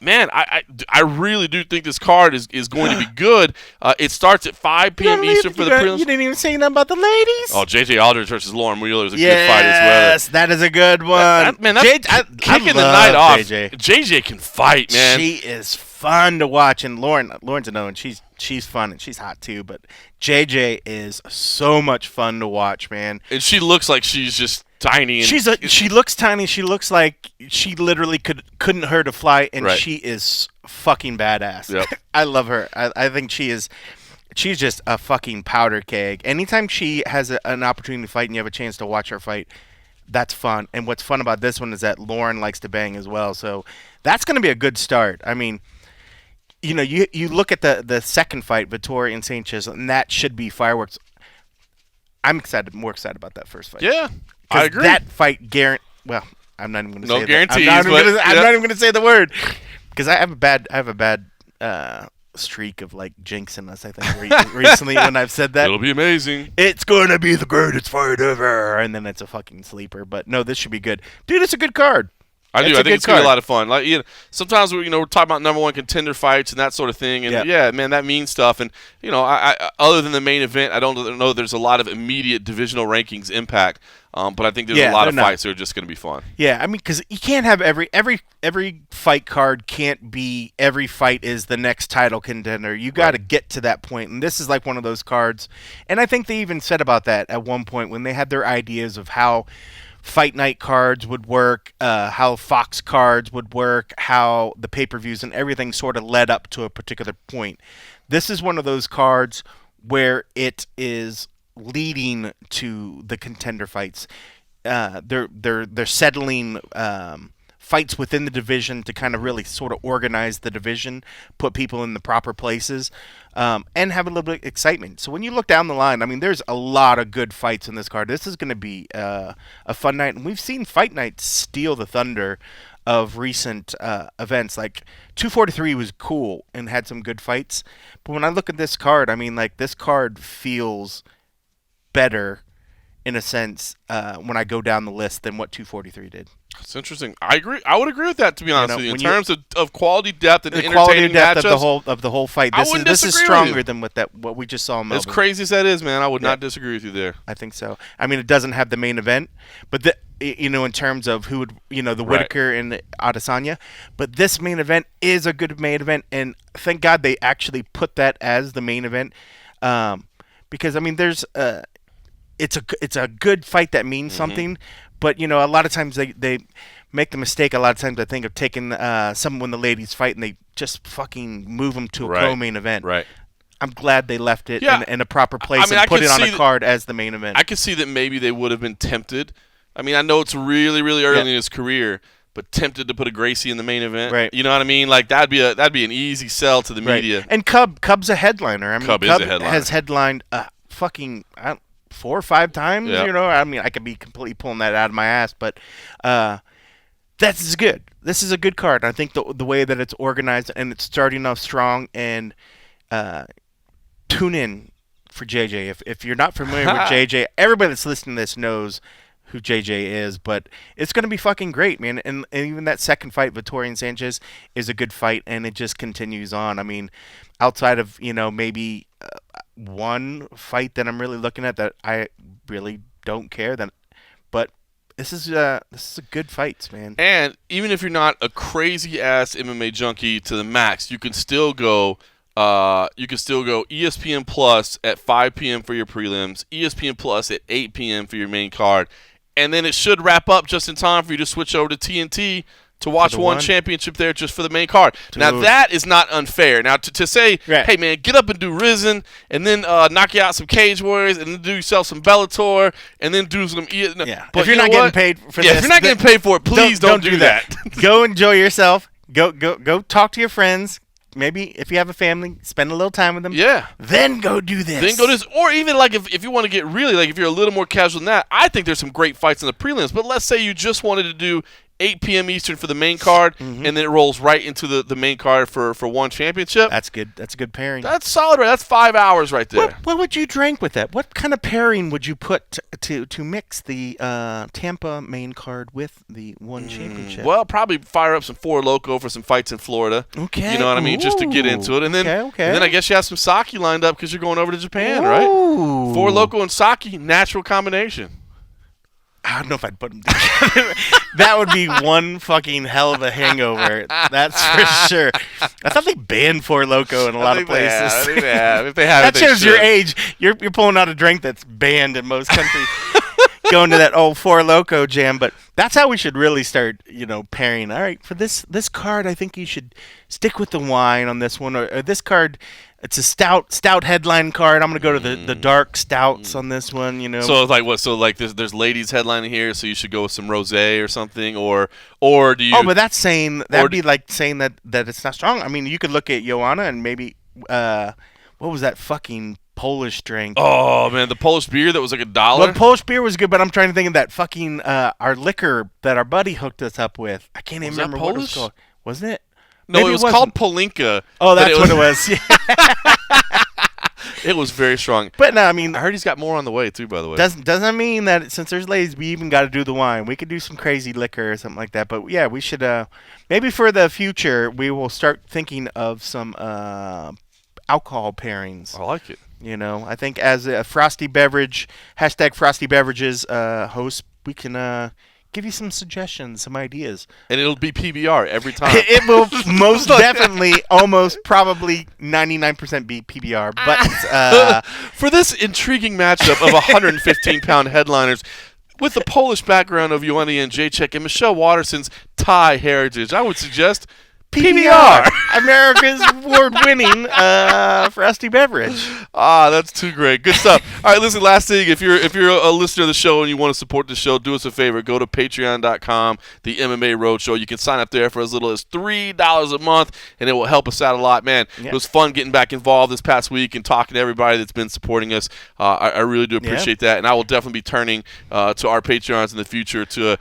Man, I really do think this card is going to be good. It starts at 5 p.m. Eastern for the prelims. You didn't even say nothing about the ladies. Oh, J.J. Aldridge versus Lauren Wheeler is a good fight as well. Yes, that is a good one. That's kicking the night off. JJ can fight, man. She is fun to watch, and Lauren's another one. She's fun and she's hot too. But JJ is so much fun to watch, man. And she looks like she's just tiny. And she looks tiny. She looks like she literally couldn't hurt to fly, and she is fucking badass. Yep. I love her. I think she's just a fucking powder keg. Anytime she has an opportunity to fight and you have a chance to watch her fight, that's fun. And what's fun about this one is that Lauren likes to bang as well. So that's going to be a good start. I mean, you look at the second fight, Vittori and Sanchez, and that should be fireworks. I'm more excited about that first fight. Yeah, I agree. That fight, well, I'm not even going to say guarantees. that. I'm not even going to say the word because I have a bad streak of like jinxing us. I think recently when I've said that, it'll be amazing. It's going to be the greatest fight ever, and then it's a fucking sleeper. But no, this should be good, dude. It's a good card. I think it's gonna be a lot of fun. Like sometimes we're talking about number one contender fights and that sort of thing, and man, that means stuff. And I other than the main event, I don't know there's a lot of immediate divisional rankings impact. But I think there's a lot of fights that are just gonna be fun. Yeah, I mean, because you can't have every fight card can't be every fight is the next title contender. You got to get to that point, and this is like one of those cards. And I think they even said about that at one point when they had their ideas of how Fight Night cards would work, how Fox cards would work, how the pay-per-views and everything sort of led up to a particular point. This is one of those cards where it is leading to the contender fights. They're settling fights within the division to kind of really sort of organize the division, put people in the proper places, and have a little bit of excitement. So when you look down the line, I mean, there's a lot of good fights in this card. This is going to be a fun night, and we've seen Fight Night steal the thunder of recent events. Like 243 was cool and had some good fights, but when I look at this card, I mean, like this card feels better in a sense when I go down the list than what 243 did. It's interesting. I agree. I would agree with that, to be honest with you. In terms of quality depth and the entertaining quality depth matchups, of the whole fight. This is stronger than what we just saw in Melbourne. As crazy as that is, man, I would not disagree with you there. I think so. I mean, it doesn't have the main event, but in terms of who would the Whitaker and Adesanya, but this main event is a good main event, and thank God they actually put that as the main event, because I mean, there's it's a good fight that means something. But, a lot of times they make the mistake, a lot of times I think, of taking someone when the ladies fight and they just fucking move them to a co-main event. Right. I'm glad they left it in a proper place and put it on a card as the main event. I could see that maybe they would have been tempted. I mean, I know it's really, really early in his career, but tempted to put a Gracie in the main event. Right. You know what I mean? Like that'd be an easy sell to the media. And Cub's a headliner. I mean, Cub is a headliner. has headlined fucking 4 or 5 times. Yep. You know, I mean, I could be completely pulling that out of my ass, but that's good. This is a good card. I think the way that it's organized and it's starting off strong. And tune in for JJ. If you're not familiar with JJ, everybody that's listening to this knows who JJ is, but it's going to be fucking great, man. And even that second fight, Vitorian Sanchez, is a good fight, and it just continues on. I mean, outside of, maybe one fight that I'm really looking at that I really don't care, but this is a good fights, man. And even if you're not a crazy ass MMA junkie to the max, you can still go ESPN Plus at 5 p.m. for your prelims, ESPN Plus at 8 p.m. for your main card. And then it should wrap up just in time for you to switch over to TNT to watch one championship there just for the main card. Dude. Now, that is not unfair. Now, to say, hey, man, get up and do Risen, and then knock you out some Cage Warriors, and then do yourself some Bellator, and then do some... Yeah. But if you're not getting paid for this... if you're not getting paid for it, please don't do that. Go enjoy yourself. Go talk to your friends. Maybe if you have a family, spend a little time with them. Yeah. Then go do this. Or even like if you want to get really, like if you're a little more casual than that, I think there's some great fights in the prelims. But let's say you just wanted to do 8 p.m. Eastern for the main card, and then it rolls right into the main card for one championship. That's good. That's a good pairing. That's solid. Right? That's 5 hours right there. What would you drink with that? What kind of pairing would you put to mix the Tampa main card with the one championship? Well, probably fire up some Four Loko for some fights in Florida. Okay. You know what I mean? Just to get into it. And then, and then I guess you have some sake lined up because you're going over to Japan, right? Four Loko and sake, natural combination. I don't know if I'd put them together. That would be one fucking hell of a hangover. That's for sure. I thought they banned Four Loko in a lot of places. I think they have. If they have, that shows your age. You're pulling out a drink that's banned in most countries. Going to that old Four Loko jam, but that's how we should really start, pairing. All right, for this card, I think you should stick with the wine on this one, or this card. It's a stout headline card. I'm gonna go to the dark stouts on this one. So it's like what? So like there's ladies headlining here, so you should go with some rosé or something, or do you? Oh, but that'd be like saying that it's not strong. I mean, you could look at Joanna and maybe what was that fucking Polish drink? Oh man, the Polish beer that was like $1. Well, Polish beer was good, but I'm trying to think of that fucking our liquor that our buddy hooked us up with. I can't even remember what it was called. Wasn't it? No, maybe it was called Polinka. Oh, that's what it was. It was very strong. But no, I mean, I heard he's got more on the way too. By the way, doesn't mean that since there's ladies, we even got to do the wine. We could do some crazy liquor or something like that. But yeah, we should. Maybe for the future, we will start thinking of some alcohol pairings. I like it. I think as a Frosty Beverage #FrostyBeverages host, we can give you some suggestions, some ideas. And it'll be PBR every time. It will most definitely, almost probably 99% be PBR. But for this intriguing matchup of 115-pound headliners with the Polish background of Joanna Jedrzejczyk and Michelle Waterson's Thai heritage, I would suggest PBR, America's award-winning Frosty Beverage. That's too great. Good stuff. All right, listen, last thing, if you're a listener of the show and you want to support the show, do us a favor. Go to patreon.com, the MMA Roadshow. You can sign up there for as little as $3 a month, and it will help us out a lot, man. Yeah. It was fun getting back involved this past week and talking to everybody that's been supporting us. I really do appreciate that, and I will definitely be turning to our Patreons in the future to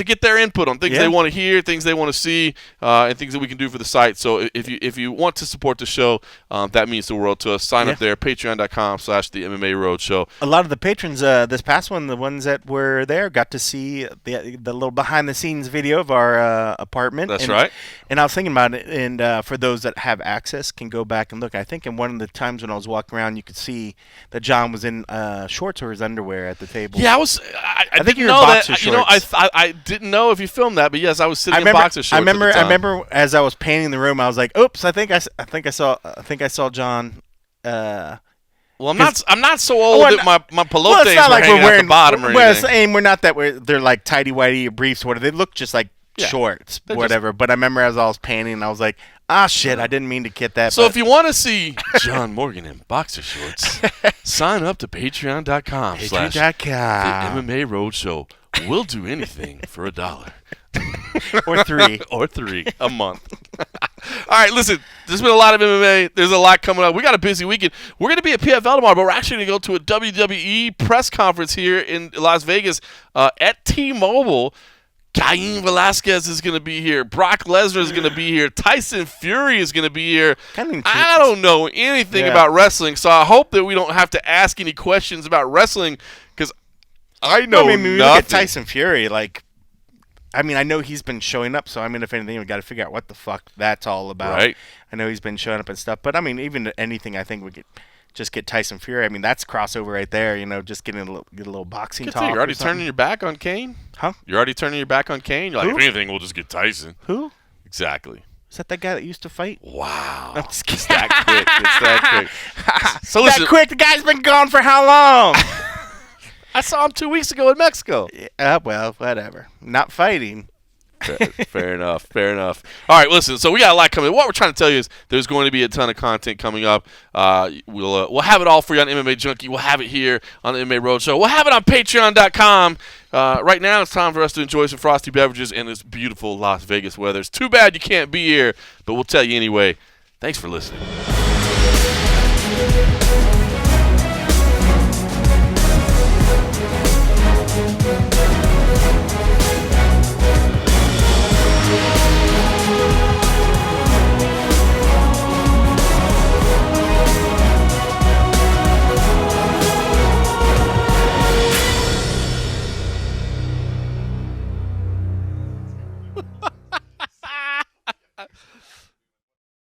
get their input on things they want to hear, things they want to see, and things that we can do for the site. So if you want to support the show, that means the world to us. Sign up there, patreon.com/the MMA Roadshow. A lot of the patrons this past one, the ones that were there, got to see the little behind the scenes video of our apartment. That's right. And I was thinking about it, and for those that have access, can go back and look. I think in one of the times when I was walking around, you could see that John was in shorts or his underwear at the table. Yeah, I think you were boxer shorts. I didn't know if you filmed that, but yes, I was sitting in boxer shorts. I remember as I was painting the room, I was like, "Oops!" I think I saw John. Well, I'm not so old that my pelotes it's not were like hanging we're wearing, at the bottom or well, anything. we're not that they're like tighty whitey or briefs or whatever. They look just like shorts, whatever. But I remember as I was painting, I was like, shit, I didn't mean to get that. So if you want to see John Morgan in boxer shorts, sign up to patreon.com/the MMA Roadshow. We'll do anything for $1. Or 3. or 3 a month. All right, listen, there's been a lot of MMA. There's a lot coming up. We got a busy weekend. We're going to be at PFL tomorrow, but we're actually going to go to a WWE press conference here in Las Vegas at T-Mobile. Cain Velasquez is going to be here. Brock Lesnar is going to be here. Tyson Fury is going to be here. I don't know anything about wrestling, so I hope that we don't have to ask any questions about wrestling because I know when we nothing. look at Tyson Fury, I know he's been showing up, so if anything, we got to figure out what the fuck that's all about. Right. I know he's been showing up and stuff, but even anything, I think we could just get Tyson Fury. That's crossover right there. Just get a little boxing talk. You're already turning your back on Kane? Huh? You're already turning your back on Kane? You're like, Who? if anything, we'll just get Tyson. Who? Exactly. Is that guy that used to fight? Wow. I'm just It's that quick. It's that quick. So listen, that quick? The guy's been gone for how long? I saw him 2 weeks ago in Mexico. Well, whatever. Not fighting. Fair enough. Fair enough. All right, listen. So we got a lot coming. What we're trying to tell you is there's going to be a ton of content coming up. We'll have it all for you on MMA Junkie. We'll have it here on the MMA Roadshow. We'll have it on Patreon.com. Right now, it's time for us to enjoy some frosty beverages and this beautiful Las Vegas weather. It's too bad you can't be here, but we'll tell you anyway. Thanks for listening.